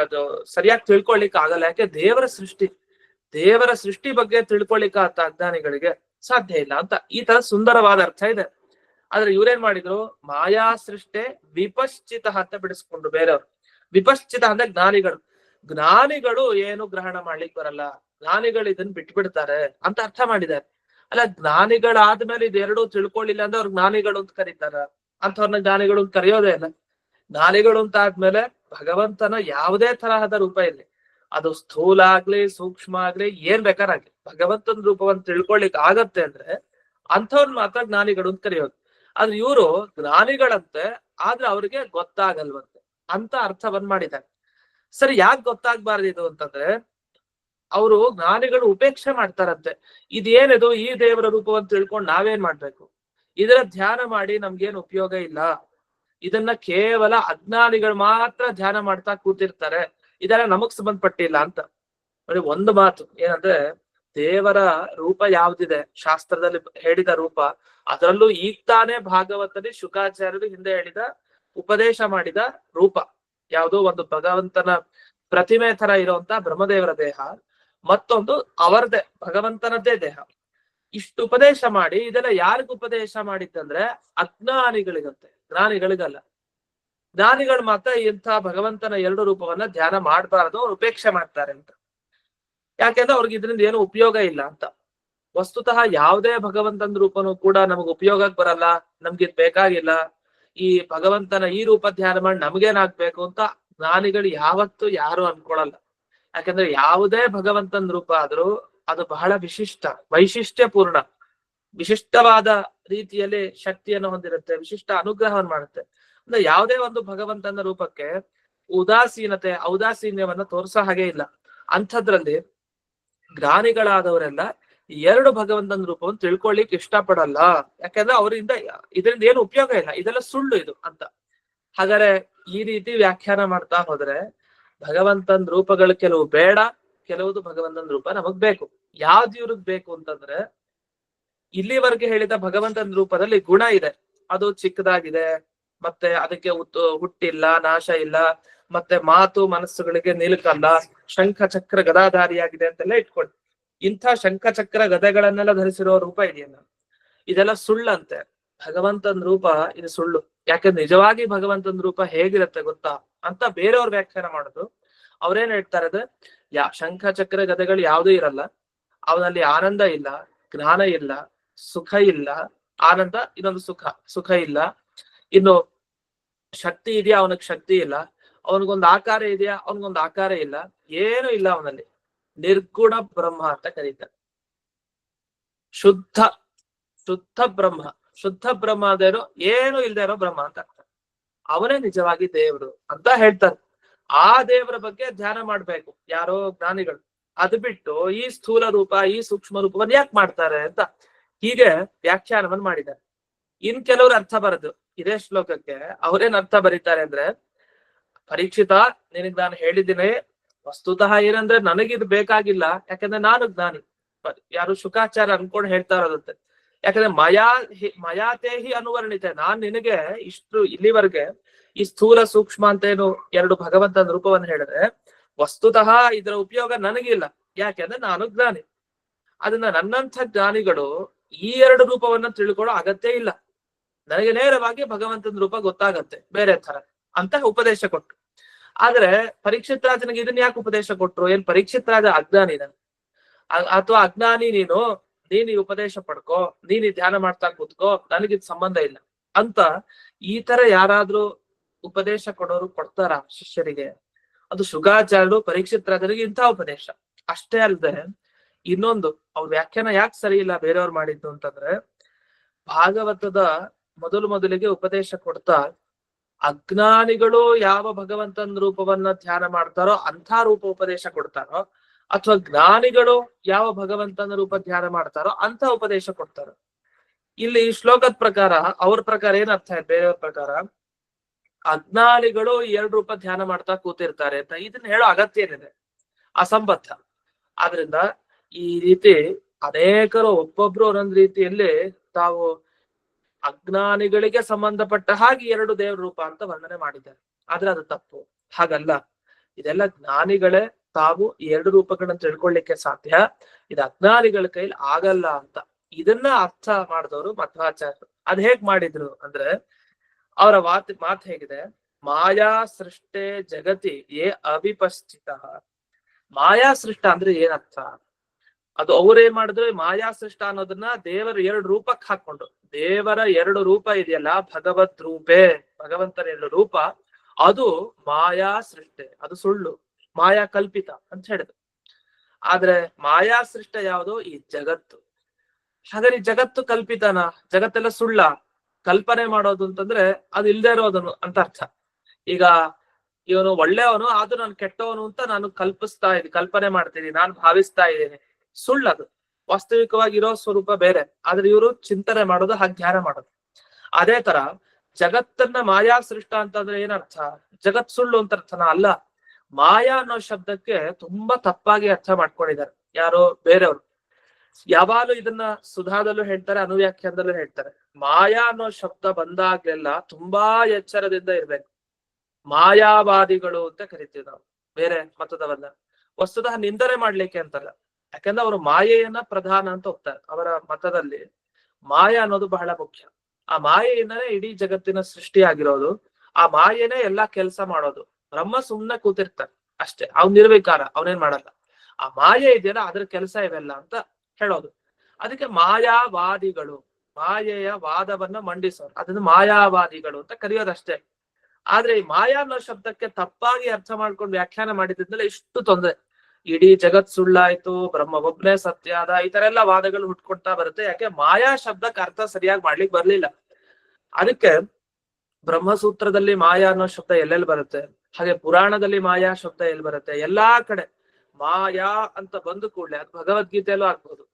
ಸರಿಯಾಗಿ ತಿಳ್ಕೊಳ್ಲಿಕ್ಕೆ ಆಗಲ್ಲ. ಯಾಕೆ, ದೇವರ ಸೃಷ್ಟಿ ಬಗ್ಗೆ ತಿಳ್ಕೊಳ್ಲಿಕ್ಕೆ ಆತ ಅಜ್ಞಾನಿಗಳಿಗೆ ಸಾಧ್ಯ ಇಲ್ಲ ಅಂತ ಈ ತರ ಸುಂದರವಾದ ಅರ್ಥ ಇದೆ. ಆದ್ರೆ ಇವ್ರೇನ್ ಮಾಡಿದ್ರು, ಮಾಯಾ ಸೃಷ್ಟೇ ವಿಪಶ್ಚಿತ ಅಂತ ಬಿಡಿಸ್ಕೊಂಡ್ರು ಬೇರೆಯವರು. ವಿಪಶ್ಚಿತ ಅಂದ್ರೆ ಜ್ಞಾನಿಗಳು ಏನು ಗ್ರಹಣ ಮಾಡ್ಲಿಕ್ಕೆ ಬರಲ್ಲ, ಜ್ಞಾನಿಗಳು ಇದನ್ನ ಬಿಟ್ಬಿಡ್ತಾರೆ ಅಂತ ಅರ್ಥ ಮಾಡಿದ್ದಾರೆ. ಅಲ್ಲ, ಜ್ಞಾನಿಗಳಾದ್ಮೇಲೆ ಇದೆರಡು ತಿಳ್ಕೊಳ್ಳಿಲ್ಲ ಅಂದ್ರೆ ಅವ್ರು ಜ್ಞಾನಿಗಳು ಅಂತ ಕರೀತಾರ? ಅಂತವ್ರನ್ನ ಜ್ಞಾನಿಗಳು ಅಂತ ಕರೆಯೋದೇ ಇಲ್ಲ. ಜ್ಞಾನಿಗಳು ಅಂತ ಆದ್ಮೇಲೆ ಭಗವಂತನ ಯಾವುದೇ ತರಹದ ರೂಪ ಇರ್ಲಿ, ಅದು ಸ್ಥೂಲ ಆಗ್ಲಿ ಸೂಕ್ಷ್ಮ ಆಗ್ಲಿ ಏನ್ ಬೇಕಾರಾಗ್ಲಿ, ಭಗವಂತನ ರೂಪವನ್ನು ತಿಳ್ಕೊಳ್ಲಿಕ್ಕೆ ಆಗತ್ತೆ ಅಂದ್ರೆ ಅಂಥವ್ರನ್ನ ಮಾತ್ರ ಜ್ಞಾನಿಗಳು ಅಂತ ಕರೆಯೋದು. ಆದ್ರೆ ಇವರು ಜ್ಞಾನಿಗಳಂತೆ, ಆದ್ರೆ ಅವ್ರಿಗೆ ಗೊತ್ತಾಗಲ್ವಂತೆ ಅಂತ ಅರ್ಥವನ್ನ ಮಾಡಿದ್ದಾರೆ. ಸರಿ, ಯಾಕೆ ಗೊತ್ತಾಗ್ಬಾರ್ದು ಇದು ಅಂತಂದ್ರೆ, ಅವರು ಜ್ಞಾನಿಗಳು ಉಪೇಕ್ಷೆ ಮಾಡ್ತಾರಂತೆ. ಇದೇನಿದು, ಈ ದೇವರ ರೂಪವನ್ನು ತಿಳ್ಕೊಂಡು ನಾವೇನ್ ಮಾಡ್ಬೇಕು, ಇದರ ಧ್ಯಾನ ಮಾಡಿ ನಮ್ಗೇನ್ ಉಪಯೋಗ ಇಲ್ಲ, ಇದನ್ನ ಕೇವಲ ಅಜ್ಞಾನಿಗಳು ಮಾತ್ರ ಧ್ಯಾನ ಮಾಡ್ತಾ ಕೂತಿರ್ತಾರೆ, ಇದೆಲ್ಲ ನಮಗ್ ಸಂಬಂಧಪಟ್ಟಿಲ್ಲ ಅಂತ. ನೋಡಿ, ಒಂದು ಮಾತು ಏನಂದ್ರೆ, ದೇವರ ರೂಪ ಯಾವ್ದಿದೆ ಶಾಸ್ತ್ರದಲ್ಲಿ ಹೇಳಿದ ರೂಪ, ಅದರಲ್ಲೂ ಈಗ ತಾನೇ ಭಾಗವತದಲ್ಲಿ ಶುಕಾಚಾರ್ಯರು ಹಿಂದೆ ಹೇಳಿದ ಉಪದೇಶ ಮಾಡಿದ ರೂಪ ಯಾವುದೋ ಒಂದು ಭಗವಂತನ ಪ್ರತಿಮೆ ತರ ಇರುವಂತ ಬ್ರಹ್ಮದೇವರ ದೇಹ, ಮತ್ತೊಂದು ಅವರದೇ ಭಗವಂತನದ್ದೇ ದೇಹ. ಇಷ್ಟು ಉಪದೇಶ ಮಾಡಿ ಇದೆಲ್ಲ ಯಾರಿಗ ಉಪದೇಶ ಮಾಡಿದ್ದಂದ್ರೆ ಅಜ್ಞಾನಿಗಳಿಗಂತೆ, ಜ್ಞಾನಿಗಳಿಗಲ್ಲ. ಜ್ಞಾನಿಗಳು ಮಾತ್ರ ಇಂಥ ಭಗವಂತನ 2 ರೂಪವನ್ನ ಧ್ಯಾನ ಮಾಡಬಾರದು, ಅವ್ರು ಉಪೇಕ್ಷೆ ಮಾಡ್ತಾರೆ ಅಂತ. ಯಾಕೆಂದ್ರೆ ಅವ್ರಿಗೆ ಇದರಿಂದ ಏನು ಉಪಯೋಗ ಇಲ್ಲ ಅಂತ. ವಸ್ತುತಃ ಯಾವುದೇ ಭಗವಂತನ ರೂಪನೂ ಕೂಡ ನಮಗ್ ಉಪಯೋಗಕ್ಕೆ ಬರಲ್ಲ, ನಮ್ಗಿದ್ ಬೇಕಾಗಿಲ್ಲ, ಈ ಭಗವಂತನ ಈ ರೂಪ ಧ್ಯಾನ ಮಾಡಿ ನಮ್ಗೇನಾಗ್ಬೇಕು ಅಂತ ಜ್ಞಾನಿಗಳು ಯಾವತ್ತೂ ಯಾರು ಅನ್ಕೊಳಲ್ಲ. ಯಾಕಂದ್ರೆ ಯಾವುದೇ ಭಗವಂತನ ರೂಪ ಆದ್ರೂ ಅದು ಬಹಳ ವಿಶಿಷ್ಟ, ವೈಶಿಷ್ಟ್ಯ ಪೂರ್ಣ, ವಿಶಿಷ್ಟವಾದ ರೀತಿಯಲ್ಲಿ ಶಕ್ತಿಯನ್ನು ಹೊಂದಿರುತ್ತೆ, ವಿಶಿಷ್ಟ ಅನುಗ್ರಹವನ್ನು ಮಾಡುತ್ತೆ. ಅಂದ್ರೆ ಯಾವುದೇ ಒಂದು ಭಗವಂತನ ರೂಪಕ್ಕೆ ಔದಾಸೀನ್ಯವನ್ನ ತೋರ್ಸೋ ಹಾಗೆ ಇಲ್ಲ. ಅಂಥದ್ರಲ್ಲಿ ಜ್ಞಾನಿಗಳಾದವರೆಲ್ಲ 2 ಭಗವಂತನ ರೂಪವನ್ನು ತಿಳ್ಕೊಳ್ಳಿಕ್ ಇಷ್ಟಪಡಲ್ಲ. ಯಾಕಂದ್ರೆ ಅವರಿಂದ ಇದರಿಂದ ಏನು ಉಪಯೋಗ ಇಲ್ಲ, ಇದೆಲ್ಲ ಸುಳ್ಳು ಇದು ಅಂತ. ಹಾಗಾದ್ರೆ ಈ ರೀತಿ ವ್ಯಾಖ್ಯಾನ ಮಾಡ್ತಾ ಹೋದ್ರೆ ಭಗವಂತನ ರೂಪಗಳು ಕೆಲವು ಬೇಡ, ಕೆಲವುದು ಭಗವಂತನ ರೂಪ ನಮಗ್ ಬೇಕು. ಯಾವ್ದು ಇವ್ರಿಗೆ ಬೇಕು ಅಂತಂದ್ರೆ, ಇಲ್ಲಿವರೆಗೆ ಹೇಳಿದ ಭಗವಂತನ ರೂಪದಲ್ಲಿ ಗುಣ ಇದೆ, ಅದು ಚಿಕ್ಕದಾಗಿದೆ, ಮತ್ತೆ ಅದಕ್ಕೆ ಹುಟ್ಟಿಲ್ಲ, ನಾಶ ಇಲ್ಲ, ಮತ್ತೆ ಮಾತು ಮನಸ್ಸುಗಳಿಗೆ ನಿಲುಕಲ್ಲ, ಶಂಖ ಚಕ್ರ ಗದಾಧಾರಿಯಾಗಿದೆ ಅಂತೆಲ್ಲ ಇಟ್ಕೊಳ್ಳಿ. ಇಂಥ ಶಂಖ ಚಕ್ರ ಗದೆಗಳನ್ನೆಲ್ಲ ಧರಿಸಿರೋ ರೂಪ ಇದೆಯಲ್ಲ, ಇದೆಲ್ಲ ಸುಳ್ಳಂತೆ. ಭಗವಂತನ ರೂಪ ಇದು ಸುಳ್ಳು. ಯಾಕಂದ್ರೆ ನಿಜವಾಗಿ ಭಗವಂತನ ರೂಪ ಹೇಗಿರುತ್ತೆ ಗೊತ್ತಾ ಅಂತ ಬೇರೆಯವ್ರ ವ್ಯಾಖ್ಯಾನ ಮಾಡೋದು. ಅವ್ರೇನ್ ಹೇಳ್ತಾರೆ ಅಂದ್ರೆ, ಶಂಖ ಚಕ್ರ ಗದೆಗಳು ಯಾವುದೂ ಇರಲ್ಲ, ಅವನಲ್ಲಿ ಆನಂದ ಇಲ್ಲ, ಜ್ಞಾನ ಇಲ್ಲ, ಸುಖ ಇಲ್ಲ. ಆನಂದ ಇನ್ನೊಂದು ಸುಖ ಇಲ್ಲ. ಇನ್ನು ಶಕ್ತಿ ಇದೆಯಾ, ಅವನಿಗೆ ಶಕ್ತಿ ಇಲ್ಲ. ಅವನಿಗೊಂದು ಆಕಾರ ಇದೆಯಾ, ಅವನಿಗೊಂದು ಆಕಾರ ಇಲ್ಲ, ಏನು ಇಲ್ಲ ಅವನಲ್ಲಿ. ನಿರ್ಗುಣ ಬ್ರಹ್ಮ ಅಂತ ಕರೀತಾರೆ. ಶುದ್ಧ ಬ್ರಹ್ಮ. ಶುದ್ಧ ಬ್ರಹ್ಮ ಅದೇನೋ ಏನು ಇಲ್ದೇ ಇರೋ ಬ್ರಹ್ಮ ಅಂತ ಅರ್ಥ. ಅವನೇ ನಿಜವಾಗಿ ದೇವರು ಅಂತ ಹೇಳ್ತಾರೆ. ಆ ದೇವರ ಬಗ್ಗೆ ಧ್ಯಾನ ಮಾಡ್ಬೇಕು ಯಾರೋ ಜ್ಞಾನಿಗಳು. ಅದು ಬಿಟ್ಟು ಈ ಸ್ಥೂಲ ರೂಪ ಈ ಸೂಕ್ಷ್ಮ ರೂಪವನ್ನು ಯಾಕೆ ಮಾಡ್ತಾರೆ ಅಂತ ಹೀಗೆ ವ್ಯಾಖ್ಯಾನವನ್ನು ಮಾಡಿದ್ದಾರೆ. ಇನ್ ಕೆಲವ್ರು ಅರ್ಥ ಬರದು ಇದೇ ಶ್ಲೋಕಕ್ಕೆ. ಅವ್ರೇನ್ ಅರ್ಥ ಬರೀತಾರೆ ಅಂದ್ರೆ, ಪರೀಕ್ಷಿತ ನಿನಗ್ ನಾನು ಹೇಳಿದ್ದೀನಿ, ವಸ್ತುತಃ ಏನಂದ್ರೆ ನನಗಿದು ಬೇಕಾಗಿಲ್ಲ, ಯಾಕಂದ್ರೆ ನಾನು ಜ್ಞಾನಿ. ಯಾರು ಶುಕಾಚಾರ್ಯ ಅನ್ಕೊಂಡು ಹೇಳ್ತಾ ಇರೋದಂತೆ. ಯಾಕಂದ್ರೆ ಮಯಾತೇಹಿ ಅನುವರ್ಣಿತೆ, ನಾನ್ ನಿನಗೆ ಇಷ್ಟು ಇಲ್ಲಿವರೆಗೆ ಈ ಸ್ಥೂಲ ಸೂಕ್ಷ್ಮ ಅಂತ ಏನು ಎರಡು ಭಗವಂತನ ರೂಪವನ್ನು ಹೇಳಿದ್ರೆ, ವಸ್ತುತಃ ಇದರ ಉಪಯೋಗ ನನಗಿಲ್ಲ. ಯಾಕೆಂದ್ರೆ ನಾನು ಜ್ಞಾನಿ. ಅದನ್ನ ನನ್ನಂಥ ಜ್ಞಾನಿಗಳು ಈ ಎರಡು ರೂಪವನ್ನ ತಿಳ್ಕೊಳ್ಳೋ ಅಗತ್ಯ ಇಲ್ಲ. ನನಗೆ ನೇರವಾಗಿ ಭಗವಂತನ ರೂಪ ಗೊತ್ತಾಗತ್ತೆ ಬೇರೆ ತರ ಅಂತ ಉಪದೇಶ ಕೊಟ್ರು. ಆದ್ರೆ ಪರೀಕ್ಷಿತ್ ರಾಜನಿಗೆ ಇದನ್ನ ಯಾಕೆ ಉಪದೇಶ ಕೊಟ್ರು? ಏನ್ ಪರೀಕ್ಷಿತ್ ರಾಜ ಅಜ್ಞಾನಿನ ಅಥವಾ ಅಜ್ಞಾನಿ ನೀನು ಈ ಉಪದೇಶ ಪಡ್ಕೋ, ನೀನ್ ಧ್ಯಾನ ಮಾಡ್ತಾ ಕೂತ್ಕೋ, ನನಗಿದ್ ಸಂಬಂಧ ಇಲ್ಲ ಅಂತ ಈ ತರ ಯಾರಾದ್ರೂ ಉಪದೇಶ ಕೊಡೋರು ಕೊಡ್ತಾರ ಶಿಷ್ಯರಿಗೆ? ಅದು ಶುಕಾಚಾರ್ಯರು ಪರೀಕ್ಷಿತ್ ರಾಜನಿಗೆ ಇಂಥ ಉಪದೇಶ. ಅಷ್ಟೇ ಅಲ್ಲದೆ ಇನ್ನೊಂದು ಅವ್ರ ವ್ಯಾಖ್ಯಾನ ಯಾಕೆ ಸರಿ ಇಲ್ಲ ಬೇರೆಯವ್ರು ಮಾಡಿದ್ದು ಅಂತಂದ್ರೆ, ಭಾಗವತದ ಮೊದಲಿಗೆ ಉಪದೇಶ ಕೊಡ್ತಾ ಅಜ್ಞಾನಿಗಳು ಯಾವ ಭಗವಂತನ ರೂಪವನ್ನ ಧ್ಯಾನ ಮಾಡ್ತಾರೋ ಅಂಥ ರೂಪ ಉಪದೇಶ ಕೊಡ್ತಾರೋ, ಅಥವಾ ಜ್ಞಾನಿಗಳು ಯಾವ ಭಗವಂತನ ರೂಪ ಧ್ಯಾನ ಮಾಡ್ತಾರೋ ಅಂತ ಉಪದೇಶ ಕೊಡ್ತಾರೋ. ಇಲ್ಲಿ ಈ ಶ್ಲೋಕದ ಪ್ರಕಾರ ಅವ್ರ ಪ್ರಕಾರ ಏನ್ ಅರ್ಥ ಇದೆ? ಬೇರೆಯವ್ರ ಪ್ರಕಾರ ಅಜ್ಞಾನಿಗಳು ಎರಡು ರೂಪ ಧ್ಯಾನ ಮಾಡ್ತಾ ಕೂತಿರ್ತಾರೆ ಅಂತ ಇದನ್ನ ಹೇಳೋ ಅಗತ್ಯ ಏನಿದೆ? ಅಸಂಬದ್ಧ. ಆದ್ರಿಂದ ಈ ರೀತಿ ಅನೇಕರು ಒಬ್ಬೊಬ್ರು ಒಂದೊಂದ್ ರೀತಿಯಲ್ಲಿ ತಾವು ಅಜ್ಞಾನಿಗಳಿಗೆ ಸಂಬಂಧಪಟ್ಟ ಹಾಗೆ ಎರಡು ದೇವ್ರ ರೂಪ ಅಂತ ವರ್ಣನೆ ಮಾಡಿದ್ದಾರೆ. ಆದ್ರೆ ಅದು ತಪ್ಪು. ಹಾಗಲ್ಲ. ಇದೆಲ್ಲ ಜ್ಞಾನಿಗಳೇ ತಾವು ಎರಡು ರೂಪಗಳನ್ನ ತಿಳ್ಕೊಳ್ಳಿಕ್ಕೆ ಸಾಧ್ಯ. ಇದು ಅಜ್ಞಾನಿಗಳ ಕೈಲಿ ಆಗಲ್ಲ ಅಂತ ಇದನ್ನ ಅರ್ಥ ಮಾಡಿದವರು ಮಧ್ವಾಚಾರ್ಯರು. ಅದ್ ಹೇಗ್ ಮಾಡಿದ್ರು ಅಂದ್ರೆ, ಅವರ ಮಾತು ಹೇಗಿದೆ? ಮಾಯಾ ಸೃಷ್ಟೇ ಜಗತಿ ಏ ಅವಿಪಶ್ಚಿತ. ಮಾಯಾ ಸೃಷ್ಟ ಅಂದ್ರೆ ಏನರ್ಥ? ಅದು ಅವ್ರೇನ್ ಮಾಡಿದ್ರು, ಮಾಯಾ ಸೃಷ್ಟ ಅನ್ನೋದನ್ನ ದೇವರ ಎರಡು ರೂಪಕ್ಕೆ ಹಾಕೊಂಡು, ದೇವರ ಎರಡು ರೂಪ ಇದೆಯಲ್ಲ, ಭಗವತ್ ರೂಪೇ, ಭಗವಂತನ ಎರಡು ರೂಪ, ಅದು ಮಾಯಾ ಸೃಷ್ಟೆ, ಅದು ಸುಳ್ಳು, ಮಾಯಾ ಕಲ್ಪಿತ ಅಂತ ಹೇಳಿದ್ರು. ಆದ್ರೆ ಮಾಯಾ ಸೃಷ್ಟ ಯಾವುದು? ಈ ಜಗತ್ತು. ಹಾಗಾದ್ರೆ ಈ ಜಗತ್ತು ಕಲ್ಪಿತನ? ಜಗತ್ತೆಲ್ಲ ಸುಳ್ಳ? ಕಲ್ಪನೆ ಮಾಡೋದು ಅಂತಂದ್ರೆ ಅದು ಇಲ್ದೇ ಇರೋದನು ಅಂತ ಅರ್ಥ. ಈಗ ಇವನು ಒಳ್ಳೆಯವನು ಆದ್ರೂ ನಾನು ಕೆಟ್ಟವನು ಅಂತ ನಾನು ಕಲ್ಪನೆ ಮಾಡ್ತೀನಿ, ನಾನು ಭಾವಿಸ್ತಾ ಇದ್ದೀನಿ. ಸುಳ್ಳದು. ವಾಸ್ತವಿಕವಾಗಿರೋ ಸ್ವರೂಪ ಬೇರೆ. ಆದ್ರೆ ಇವರು ಚಿಂತನೆ ಮಾಡೋದು, ಹಾಗೆ ಧ್ಯಾನ ಮಾಡೋದು. ಅದೇ ತರ ಜಗತ್ತನ್ನ ಮಾಯಾ ಸೃಷ್ಟ ಅಂತಂದ್ರೆ ಏನರ್ಥ? ಜಗತ್ ಸುಳ್ಳು ಅಂತ ಅರ್ಥನ? ಅಲ್ಲ. ಮಾಯಾ ಅನ್ನೋ ಶಬ್ದಕ್ಕೆ ತುಂಬಾ ತಪ್ಪಾಗಿ ಅರ್ಥ ಮಾಡ್ಕೊಂಡಿದ್ದಾರೆ ಯಾರೋ ಬೇರೆಯವರು. ಯಾವಾಗಲೂ ಇದನ್ನ ಸುಧಾದಲ್ಲೂ ಹೇಳ್ತಾರೆ, ಅನುವ್ಯಾಖ್ಯಾನದಲ್ಲೂ ಹೇಳ್ತಾರೆ. ಮಾಯಾ ಅನ್ನೋ ಶಬ್ದ ಬಂದಾಗ್ಲೆಲ್ಲ ತುಂಬಾ ಎಚ್ಚರದಿಂದ ಇರ್ಬೇಕು. ಮಾಯಾವಾದಿಗಳು ಅಂತ ಕರಿತೀವಿ ನಾವು ಬೇರೆ ಮತದವನ್ನ. ವಸ್ತುತಃ ನಿಂದನೆ ಮಾಡ್ಲಿಕ್ಕೆ ಅಂತಲ್ಲ, ಯಾಕಂದ್ರೆ ಅವರು ಮಾಯೆಯನ್ನ ಪ್ರಧಾನ ಅಂತ ಹೋಗ್ತಾರೆ. ಅವರ ಮತದಲ್ಲಿ ಮಾಯಾ ಅನ್ನೋದು ಬಹಳ ಮುಖ್ಯ. ಆ ಮಾಯೆಯಿಂದನೇ ಇಡೀ ಜಗತ್ತಿನ ಸೃಷ್ಟಿ ಆಗಿರೋದು. ಆ ಮಾಯೆನೇ ಎಲ್ಲಾ ಕೆಲಸ ಮಾಡೋದು. ಬ್ರಹ್ಮ ಸುಮ್ನೆ ಕೂತಿರ್ತಾನೆ ಅಷ್ಟೇ, ಅವ್ನ್ ನಿರ್ವಿಕಾರ, ಅವನೇನ್ ಮಾಡಲ್ಲ. ಆ ಮಾಯೆ ಇದೆಯಲ್ಲ ಅದ್ರ ಕೆಲಸ ಇವೆಲ್ಲ ಅಂತ ಹೇಳೋದು. ಅದಕ್ಕೆ ಮಾಯಾವಾದಿಗಳು, ಮಾಯೆಯ ವಾದವನ್ನ ಮಂಡಿಸೋರು, ಅದನ್ನ ಮಾಯಾವಾದಿಗಳು ಅಂತ ಕರೆಯೋದಷ್ಟೇ. ಆದ್ರೆ ಈ ಮಾಯಾ ಅನ್ನೋ ಶಬ್ದಕ್ಕೆ ತಪ್ಪಾಗಿ ಅರ್ಥ ಮಾಡ್ಕೊಂಡು ವ್ಯಾಖ್ಯಾನ ಮಾಡಿದ್ಮೇಲೆ ಇಷ್ಟು ತೊಂದ್ರೆ. ಇಡೀ ಜಗತ್ ಸುಳ್ಳಾಯ್ತು, ಬ್ರಹ್ಮ ಒಬ್ನೇ ಸತ್ಯ ಆದ, ಈ ತರ ಎಲ್ಲ ವಾದಗಳು ಹುಟ್ಕೊಳ್ತಾ ಬರುತ್ತೆ. ಯಾಕೆ? ಮಾಯಾ ಶಬ್ದಕ್ಕೆ ಅರ್ಥ ಸರಿಯಾಗಿ ಮಾಡ್ಲಿಕ್ಕೆ ಬರ್ಲಿಲ್ಲ. ಅದಕ್ಕೆ ಬ್ರಹ್ಮಸೂತ್ರದಲ್ಲಿ ಮಾಯಾ ಅನ್ನೋ ಶಬ್ದ ಎಲ್ಲೆಲ್ಲಿ ಬರುತ್ತೆ, ಹಾಗೆ ಪುರಾಣದಲ್ಲಿ ಮಾಯಾ ಶಬ್ದ ಎಲ್ಲಿ ಬರುತ್ತೆ, ಎಲ್ಲಾ ಕಡೆ ಮಾಯಾ ಅಂತ ಬಂದ ಕೂಡ್ಲೆ, ಅದು ಭಗವದ್ಗೀತೆಯಲ್ಲೂ ಆಗ್ಬಹುದು,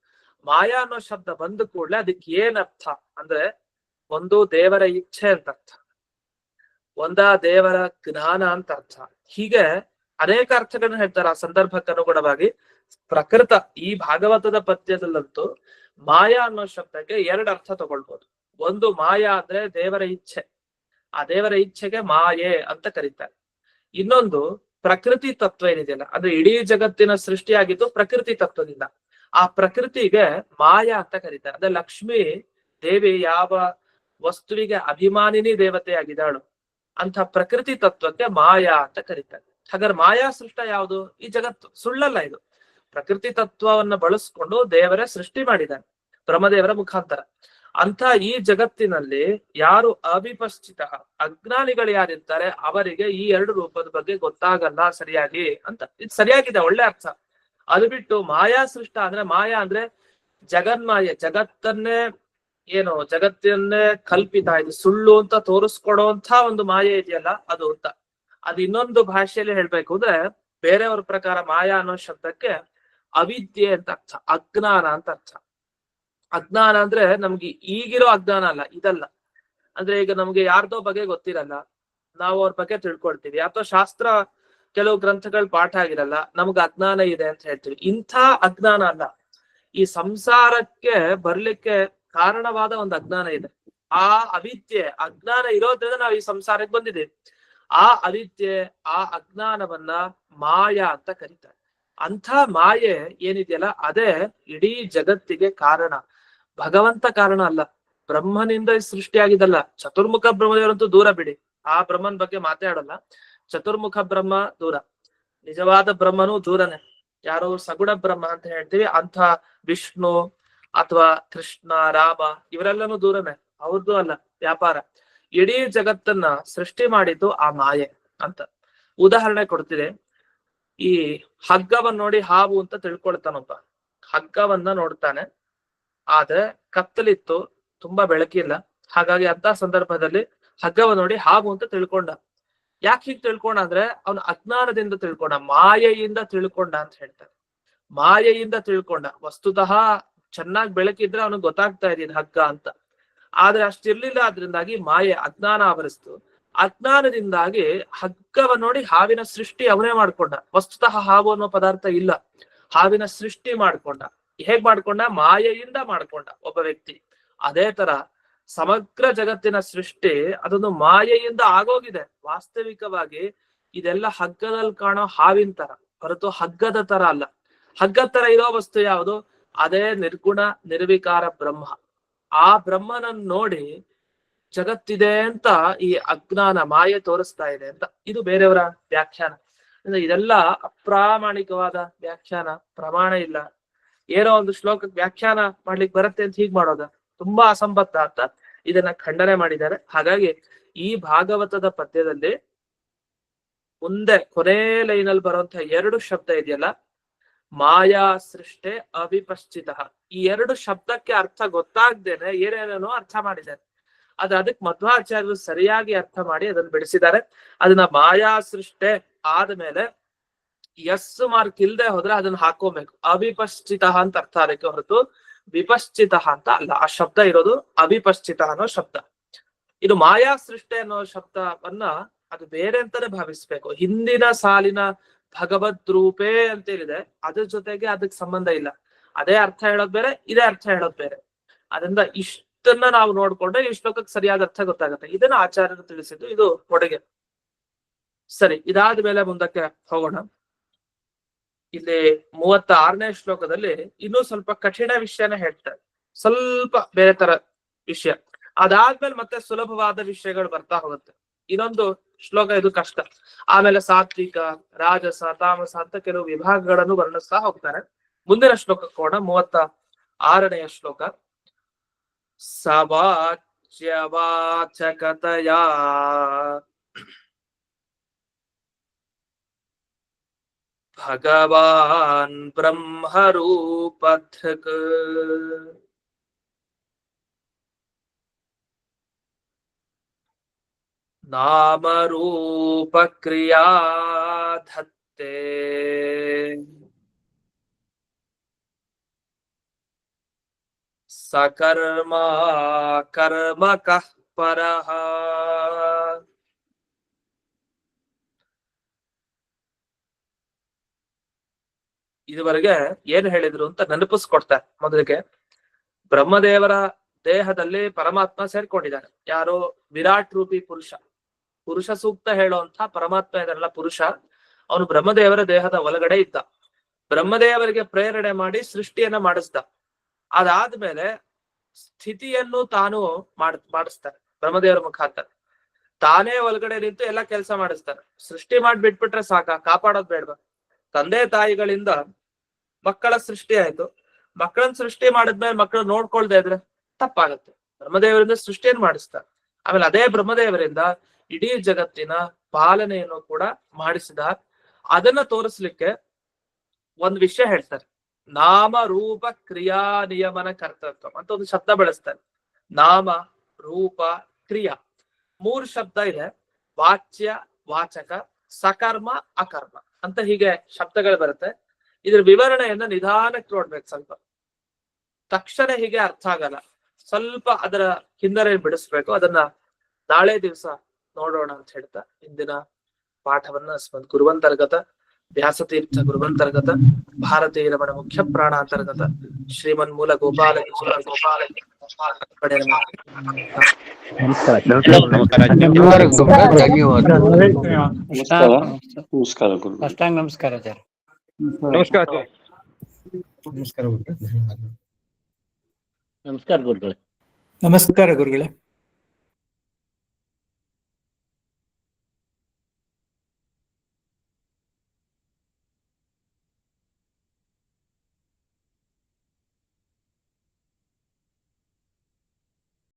ಮಾಯಾ ಅನ್ನೋ ಶಬ್ದ ಬಂದ ಕೂಡ್ಲೆ ಅದಕ್ಕೆ ಏನ್ ಅರ್ಥ ಅಂದ್ರೆ, ಒಂದು ದೇವರ ಇಚ್ಛೆ ಅಂತ ಅರ್ಥ, ಒಂದ ದೇವರ ಜ್ಞಾನ ಅಂತ ಅರ್ಥ. ಹೀಗೆ ಅನೇಕ ಅರ್ಥಗಳನ್ನ ಹೇಳ್ತಾರೆ. ಆ ಸಂದರ್ಭಕ್ಕೆ ಅನುಗುಣವಾಗಿ ಪ್ರಕೃತ ಈ ಭಾಗವತದ ಪದ್ಯದಲ್ಲಂತೂ ಮಾಯಾ ಅನ್ನೋ ಶಬ್ದಕ್ಕೆ ಎರಡು ಅರ್ಥ ತಗೊಳ್ಬಹುದು. ಒಂದು ಮಾಯಾ ಅಂದ್ರೆ ದೇವರ ಇಚ್ಛೆ, ಆ ದೇವರ ಇಚ್ಛೆಗೆ ಮಾಯೆ ಅಂತ ಕರೀತಾರೆ. ಇನ್ನೊಂದು ಪ್ರಕೃತಿ ತತ್ವ ಏನಿದೆಯಲ್ಲ, ಅಂದ್ರೆ ಇಡೀ ಜಗತ್ತಿನ ಸೃಷ್ಟಿಯಾಗಿದ್ದು ಪ್ರಕೃತಿ ತತ್ವದಿಂದ, ಆ ಪ್ರಕೃತಿಗೆ ಮಾಯಾ ಅಂತ ಕರೀತಾರೆ. ಅಂದ್ರೆ ಲಕ್ಷ್ಮಿ ದೇವಿ ಯಾವ ವಸ್ತುವಿಗೆ ಅಭಿಮಾನಿನಿ ದೇವತೆಯಾಗಿದ್ದಾಳು ಅಂತ ಪ್ರಕೃತಿ ತತ್ವಕ್ಕೆ ಮಾಯಾ ಅಂತ ಕರೀತಾರೆ. ಹಾಗಾದ್ರೆ ಮಾಯಾ ಸೃಷ್ಟ ಯಾವುದು? ಈ ಜಗತ್ತು. ಸುಳ್ಳಲ್ಲ ಇದು. ಪ್ರಕೃತಿ ತತ್ವವನ್ನ ಬಳಸ್ಕೊಂಡು ದೇವರೇ ಸೃಷ್ಟಿ ಮಾಡಿದ್ದಾನೆ ಬ್ರಹ್ಮದೇವರ ಮುಖಾಂತರ. ಅಂತ ಈ ಜಗತ್ತಿನಲ್ಲಿ ಯಾರು ಅವಿಪಶ್ಚಿತ, ಅಜ್ಞಾನಿಗಳು ಯಾರಿರ್ತಾರೆ, ಅವರಿಗೆ ಈ ಎರಡು ರೂಪದ ಬಗ್ಗೆ ಗೊತ್ತಾಗಲ್ಲ ಸರಿಯಾಗಿ ಅಂತ. ಇದು ಸರಿಯಾಗಿದೆ, ಒಳ್ಳೆ ಅರ್ಥ. ಅದು ಬಿಟ್ಟು ಮಾಯಾ ಸೃಷ್ಟ ಅಂದ್ರೆ, ಮಾಯಾ ಅಂದ್ರೆ ಜಗನ್ಮಾಯೆ, ಜಗತ್ತನ್ನೇ ಏನು ಜಗತ್ತನ್ನೇ ಕಲ್ಪಿತ ಇದು ಸುಳ್ಳು ಅಂತ ತೋರಿಸ್ಕೊಡುವಂತ ಒಂದು ಮಾಯೆ ಇದೆಯಲ್ಲ ಅದು ಅಂತ. ಅದು ಇನ್ನೊಂದು ಭಾಷೆಯಲ್ಲಿ ಹೇಳ್ಬೇಕು ಅಂದ್ರೆ ಬೇರೆಯವ್ರ ಪ್ರಕಾರ ಮಾಯಾ ಅನ್ನೋ ಶಬ್ದಕ್ಕೆ ಅವಿದ್ಯೆ ಅಂತ ಅರ್ಥ, ಅಜ್ಞಾನ ಅಂತ ಅರ್ಥ. ಅಜ್ಞಾನ ಅಂದ್ರೆ ನಮ್ಗೆ ಈಗಿರೋ ಅಜ್ಞಾನ ಅಲ್ಲ, ಇದಲ್ಲ. ಅಂದ್ರೆ ಈಗ ನಮ್ಗೆ ಯಾರ್ದೋ ಬಗ್ಗೆ ಗೊತ್ತಿರಲ್ಲ, ನಾವು ಅವ್ರ ಬಗ್ಗೆ ತಿಳ್ಕೊಳ್ತೀವಿ. ಅಥವಾ ಶಾಸ್ತ್ರ ಕೆಲವು ಗ್ರಂಥಗಳು ಪಾಠ ಆಗಿರಲ್ಲ, ನಮ್ಗೆ ಅಜ್ಞಾನ ಇದೆ ಅಂತ ಹೇಳ್ತೀವಿ. ಇಂಥ ಅಜ್ಞಾನ ಅಲ್ಲ, ಈ ಸಂಸಾರಕ್ಕೆ ಬರ್ಲಿಕ್ಕೆ ಕಾರಣವಾದ ಒಂದು ಅಜ್ಞಾನ ಇದೆ. ಆ ಅವಿದ್ಯೆ ಅಜ್ಞಾನ ಇರೋದ್ರಿಂದ ನಾವು ಈ ಸಂಸಾರಕ್ಕೆ ಬಂದಿದ್ದೇವೆ. ಆ ಅವಿದ್ಯೆ ಆ ಅಜ್ಞಾನವನ್ನ ಮಾಯಾ ಅಂತ ಕರೀತಾರೆ. ಅಂಥ ಮಾಯೆ ಏನಿದೆಯಲ್ಲ ಅದೇ ಇಡೀ ಜಗತ್ತಿಗೆ ಕಾರಣ. ಭಗವಂತ ಕಾರಣ ಅಲ್ಲ, ಬ್ರಹ್ಮನಿಂದ ಸೃಷ್ಟಿಯಾಗಿದ್ದಲ್ಲ. ಚತುರ್ಮುಖ ಬ್ರಹ್ಮದೇವರಂತೂ ದೂರ ಬಿಡಿ, ಆ ಬ್ರಹ್ಮನ್ ಬಗ್ಗೆ ಮಾತಾಡಲ್ಲ. ಚತುರ್ಮುಖ ಬ್ರಹ್ಮ ದೂರ, ನಿಜವಾದ ಬ್ರಹ್ಮನೂ ದೂರನೇ. ಯಾರೋ ಸಗುಣ ಬ್ರಹ್ಮ ಅಂತ ಹೇಳ್ತೀವಿ, ಅಂತ ವಿಷ್ಣು ಅಥವಾ ಕೃಷ್ಣ ರಾಮ ಇವರೆಲ್ಲನೂ ದೂರನೇ, ಅವ್ರದ್ದು ಅಲ್ಲ ವ್ಯಾಪಾರ. ಇಡೀ ಜಗತ್ತನ್ನ ಸೃಷ್ಟಿ ಮಾಡಿದ್ದು ಆ ಮಾಯೆ ಅಂತ. ಉದಾಹರಣೆ ಕೊಡ್ತಿದೆ. ಈ ಹಗ್ಗವನ್ನ ನೋಡಿ ಹಾವು ಅಂತ ತಿಳ್ಕೊಳ್ತಾನೊಬ್ಬ. ಹಗ್ಗವನ್ನ ನೋಡ್ತಾನೆ, ಆದ್ರೆ ಕತ್ತಲಿತ್ತು, ತುಂಬಾ ಬೆಳಕಿಲ್ಲ. ಹಾಗಾಗಿ ಅಂತ ಸಂದರ್ಭದಲ್ಲಿ ಹಗ್ಗವ ನೋಡಿ ಹಾವು ಅಂತ ತಿಳ್ಕೊಂಡ. ಯಾಕೆ ಹೀಗ್ ತಿಳ್ಕೊಂಡ ಅಂದ್ರೆ ಅವನ ಅಜ್ಞಾನದಿಂದ ತಿಳ್ಕೊಂಡ, ಮಾಯೆಯಿಂದ ತಿಳ್ಕೊಂಡ ಅಂತ ಹೇಳ್ತಾರೆ. ಮಾಯೆಯಿಂದ ತಿಳ್ಕೊಂಡ. ವಸ್ತುತಃ ಚೆನ್ನಾಗಿ ಬೆಳಕಿದ್ರೆ ಅವನಿಗೆ ಗೊತ್ತಾಗ್ತಾ ಇದೆ ಹಗ್ಗ ಅಂತ. ಆದ್ರೆ ಅಷ್ಟಿರ್ಲಿಲ್ಲ, ಆದ್ರಿಂದಾಗಿ ಮಾಯೆ ಅಜ್ಞಾನ ಆವರಿಸ್ತು. ಅಜ್ಞಾನದಿಂದಾಗಿ ಹಗ್ಗವ ನೋಡಿ ಹಾವಿನ ಸೃಷ್ಟಿ ಅವನೇ ಮಾಡ್ಕೊಂಡ. ವಸ್ತುತಃ ಹಾವು ಅನ್ನೋ ಪದಾರ್ಥ ಇಲ್ಲ, ಹಾವಿನ ಸೃಷ್ಟಿ ಮಾಡ್ಕೊಂಡ. ಹೇಗ್ ಮಾಡ್ಕೊಂಡ? ಮಾಯೆಯಿಂದ ಮಾಡ್ಕೊಂಡ ಒಬ್ಬ ವ್ಯಕ್ತಿ. ಅದೇ ತರ ಸಮಗ್ರ ಜಗತ್ತಿನ ಸೃಷ್ಟಿ ಅದೊಂದು ಮಾಯೆಯಿಂದ ಆಗೋಗಿದೆ. ವಾಸ್ತವಿಕವಾಗಿ ಇದೆಲ್ಲ ಹಗ್ಗದಲ್ಲಿ ಕಾಣೋ ಹಾವಿನ ತರ ಹೊರತು ಹಗ್ಗದ ತರ ಅಲ್ಲ. ಹಗ್ಗದ ತರ ಇರೋ ವಸ್ತು ಯಾವುದು? ಅದೇ ನಿರ್ಗುಣ ನಿರ್ವಿಕಾರ ಬ್ರಹ್ಮ. ಆ ಬ್ರಹ್ಮನನ್ನು ನೋಡಿ ಜಗತ್ತಿದೆ ಅಂತ ಈ ಅಜ್ಞಾನ ಮಾಯೆ ತೋರಿಸ್ತಾ ಇದೆ ಅಂತ. ಇದು ಬೇರೆಯವರ ವ್ಯಾಖ್ಯಾನ. ಅಂದ್ರೆ ಇದೆಲ್ಲ ಅಪ್ರಾಮಾಣಿಕವಾದ ವ್ಯಾಖ್ಯಾನ, ಪ್ರಮಾಣ ಇಲ್ಲ. ಏನೋ ಒಂದು ಶ್ಲೋಕಕ್ಕೆ ವ್ಯಾಖ್ಯಾನ ಮಾಡ್ಲಿಕ್ಕೆ ಬರುತ್ತೆ ಅಂತ ಹೀಗ್ ಮಾಡೋದ ತುಂಬಾ ಅಸಂಬದ್ಧ ಅಂತ ಇದನ್ನ ಖಂಡನೆ ಮಾಡಿದ್ದಾರೆ. ಹಾಗಾಗಿ ಈ ಭಾಗವತದ ಪದ್ಯದಲ್ಲಿ ಮುಂದೆ ಕೊನೆ ಲೈನಲ್ಲಿ ಬರುವಂತಹ 2 ಶಬ್ದ ಇದೆಯಲ್ಲ, ಮಾಯಾ ಸೃಷ್ಟೆ ಅವಿಪಶ್ಚಿತ, ಈ 2 ಶಬ್ದಕ್ಕೆ ಅರ್ಥ ಗೊತ್ತಾಗ್ದೇನೆ ಏನೇನೇನೋ ಅರ್ಥ ಮಾಡಿದ್ದಾರೆ. ಅದಕ್ಕೆ ಮಧ್ವಾಚಾರ್ಯರು ಸರಿಯಾಗಿ ಅರ್ಥ ಮಾಡಿ ಅದನ್ನು ಬಿಡಿಸಿದ್ದಾರೆ. ಅದನ್ನ ಮಾಯಾ ಸೃಷ್ಟೆ ಆದ್ಮೇಲೆ ಎಸ್ ಮಾರ್ಕ್ ಇಲ್ದೆ ಹೋದ್ರೆ ಅದನ್ನ ಹಾಕೋಬೇಕು. ಅವಿಪಶ್ಚಿತ ಅಂತ ಅರ್ಥ ಅದಕ್ಕೆ ಹೊರತು ವಿಪಶ್ಚಿತ ಅಂತ ಅಲ್ಲ. ಆ ಶಬ್ದ ಇರೋದು ಅವಿಪಶ್ಚಿತ ಅನ್ನೋ ಶಬ್ದ. ಇದು ಮಾಯಾ ಸೃಷ್ಟಿ ಅನ್ನೋ ಶಬ್ದವನ್ನ ಅದು ಬೇರೆ ಅಂತಾನೆ ಭಾವಿಸ್ಬೇಕು. ಹಿಂದಿನ ಸಾಲಿನ ಭಗವದ್ ರೂಪೇ ಅಂತ ಹೇಳಿದೆ, ಅದ್ರ ಜೊತೆಗೆ ಅದಕ್ಕೆ ಸಂಬಂಧ ಇಲ್ಲ. ಅದೇ ಅರ್ಥ ಹೇಳೋದ್ ಬೇರೆ, ಇದೇ ಅರ್ಥ ಹೇಳೋದ್ ಬೇರೆ. ಅದರಿಂದ ಇಷ್ಟನ್ನ ನಾವು ನೋಡ್ಕೊಂಡ್ರೆ ಈ ಶ್ಲೋಕಕ್ಕೆ ಸರಿಯಾದ ಅರ್ಥ ಗೊತ್ತಾಗುತ್ತೆ. ಇದನ್ನ ಆಚಾರ್ಯರು ತಿಳಿಸಿದ್ದು, ಇದು ಕೊಡುಗೆ. ಸರಿ, ಇದಾದ್ಮೇಲೆ ಮುಂದಕ್ಕೆ ಹೋಗೋಣ. ಇಲ್ಲಿ 36ನೇ ಶ್ಲೋಕದಲ್ಲಿ ಇನ್ನೂ ಸ್ವಲ್ಪ ಕಠಿಣ ವಿಷಯನ ಹೇಳ್ತಾರೆ, ಸ್ವಲ್ಪ ಬೇರೆ ತರ ವಿಷಯ. ಅದಾದ್ಮೇಲೆ ಮತ್ತೆ ಸುಲಭವಾದ ವಿಷಯಗಳು ಬರ್ತಾ ಹೋಗುತ್ತೆ. ಇನ್ನೊಂದು ಶ್ಲೋಕ ಇದು ಕಷ್ಟ. ಆಮೇಲೆ ಸಾತ್ವಿಕ, ರಾಜಸ, ತಾಮಸ ಅಂತ ಕೆಲವು ವಿಭಾಗಗಳನ್ನು ವರ್ಣಿಸ್ತಾ ಹೋಗ್ತಾರೆ. ಮುಂದಿನ ಶ್ಲೋಕಕ್ಕೆ ಹೋಗೋಣ. 36ನೇ ಶ್ಲೋಕ. ಸವಾಚ್ಯವಾಚಕತಯಾ ಭಗವಾನ್ ಬ್ರಹ್ಮರೂಪಧೃಕ್ ನಾಮರೂಪ ಕ್ರಿಯಾ ಧತ್ತೆ ಸಕರ್ಮ ಕರ್ಮಕಃ ಪರಃ. ಇದುವರೆಗೆ ಏನ್ ಹೇಳಿದ್ರು ಅಂತ ನೆನಪಿಸ್ಕೊಡ್ತಾರೆ. ಮೊದಲಿಗೆ ಬ್ರಹ್ಮದೇವರ ದೇಹದಲ್ಲಿ ಪರಮಾತ್ಮ ಸೇರ್ಕೊಂಡಿದ್ದಾನೆ. ಯಾರು? ವಿರಾಟ್ ರೂಪಿ ಪುರುಷ. ಪುರುಷ ಸೂಕ್ತ ಹೇಳುವಂತ ಪರಮಾತ್ಮ ಇದರಲ್ಲ ಪುರುಷ, ಅವನು ಬ್ರಹ್ಮದೇವರ ದೇಹದ ಒಳಗಡೆ ಇದ್ದ. ಬ್ರಹ್ಮದೇವರಿಗೆ ಪ್ರೇರಣೆ ಮಾಡಿ ಸೃಷ್ಟಿಯನ್ನ ಮಾಡಿಸ್ದ. ಅದಾದ್ಮೇಲೆ ಸ್ಥಿತಿಯನ್ನು ತಾನು ಮಾಡಿಸ್ತಾನೆ ಬ್ರಹ್ಮದೇವರ ಮುಖಾಂತರ. ತಾನೇ ಒಳಗಡೆ ನಿಂತು ಎಲ್ಲ ಕೆಲಸ ಮಾಡಿಸ್ತಾನೆ. ಸೃಷ್ಟಿ ಮಾಡಿ ಬಿಟ್ಬಿಟ್ರೆ ಸಾಕ, ಕಾಪಾಡೋದ್ ಬೇಡ್ವಾ? ತಂದೆ ತಾಯಿಗಳಿಂದ ಮಕ್ಕಳ ಸೃಷ್ಟಿ ಆಯ್ತು, ಮಕ್ಕಳನ್ನ ಸೃಷ್ಟಿ ಮಾಡಿದ್ಮೇಲೆ ಮಕ್ಕಳು ನೋಡ್ಕೊಳ್ದೆ ಇದ್ರೆ ತಪ್ಪಾಗತ್ತೆ. ಬ್ರಹ್ಮದೇವರಿಂದ ಸೃಷ್ಟಿಯನ್ನು ಮಾಡಿಸ್ತಾರೆ. ಆಮೇಲೆ ಅದೇ ಬ್ರಹ್ಮದೇವರಿಂದ ಇಡೀ ಜಗತ್ತಿನ ಪಾಲನೆಯನ್ನು ಕೂಡ ಮಾಡಿಸಿದ. ಅದನ್ನ ತೋರಿಸ್ಲಿಕ್ಕೆ ಒಂದ್ ವಿಷಯ ಹೇಳ್ತಾರೆ, ನಾಮ ರೂಪ ಕ್ರಿಯಾ ನಿಯಮನ ಕರ್ತೃತ್ವ ಅಂತ ಒಂದು ಶಬ್ದ ಬಳಸ್ತಾರೆ. ನಾಮ, ರೂಪ, ಕ್ರಿಯಾ 3 ಶಬ್ದ ಇದೆ. ವಾಚ್ಯ, ವಾಚಕ, ಸಕರ್ಮ, ಅಕರ್ಮ ಅಂತ ಹೀಗೆ ಶಬ್ದಗಳು ಬರುತ್ತೆ. ಇದ್ರ ವಿವರಣೆಯನ್ನ ನಿಧಾನಕ್ಕೆ ನೋಡ್ಬೇಕು. ಸ್ವಲ್ಪ ತಕ್ಷಣ ಹೀಗೆ ಅರ್ಥ ಆಗಲ್ಲ. ಸ್ವಲ್ಪ ಅದರ ಹಿನ್ನೆಲೆ ಬಿಡಿಸ್ಬೇಕು. ಅದನ್ನ ನಾಳೆ ದಿವಸ ನೋಡೋಣ ಅಂತ ಹೇಳ್ತಾ ಇಂದಿನ ಪಾಠವನ್ನ ಗುರುವಂತರ್ಗತ ವ್ಯಾಸತೀರ್ಥ ಗುರುವಂತರ್ಗತ ಭಾರತೀಯ ರಮಣ ಮುಖ್ಯ ಪ್ರಾಣ ಅಂತರ್ಗತ ಶ್ರೀಮನ್ ಮೂಲ ಗೋಪಾಲ ಧನ್ಯವಾದ ನಮಸ್ಕಾರ ಗುರು. ಅಷ್ಟಾಂಗ ನಮಸ್ಕಾರ ಆಚಾರ್ಯ. ನಮಸ್ಕಾರ ಗುರುಗಳೇ. ನಮಸ್ಕಾರ ಗುರುಗಳೇ.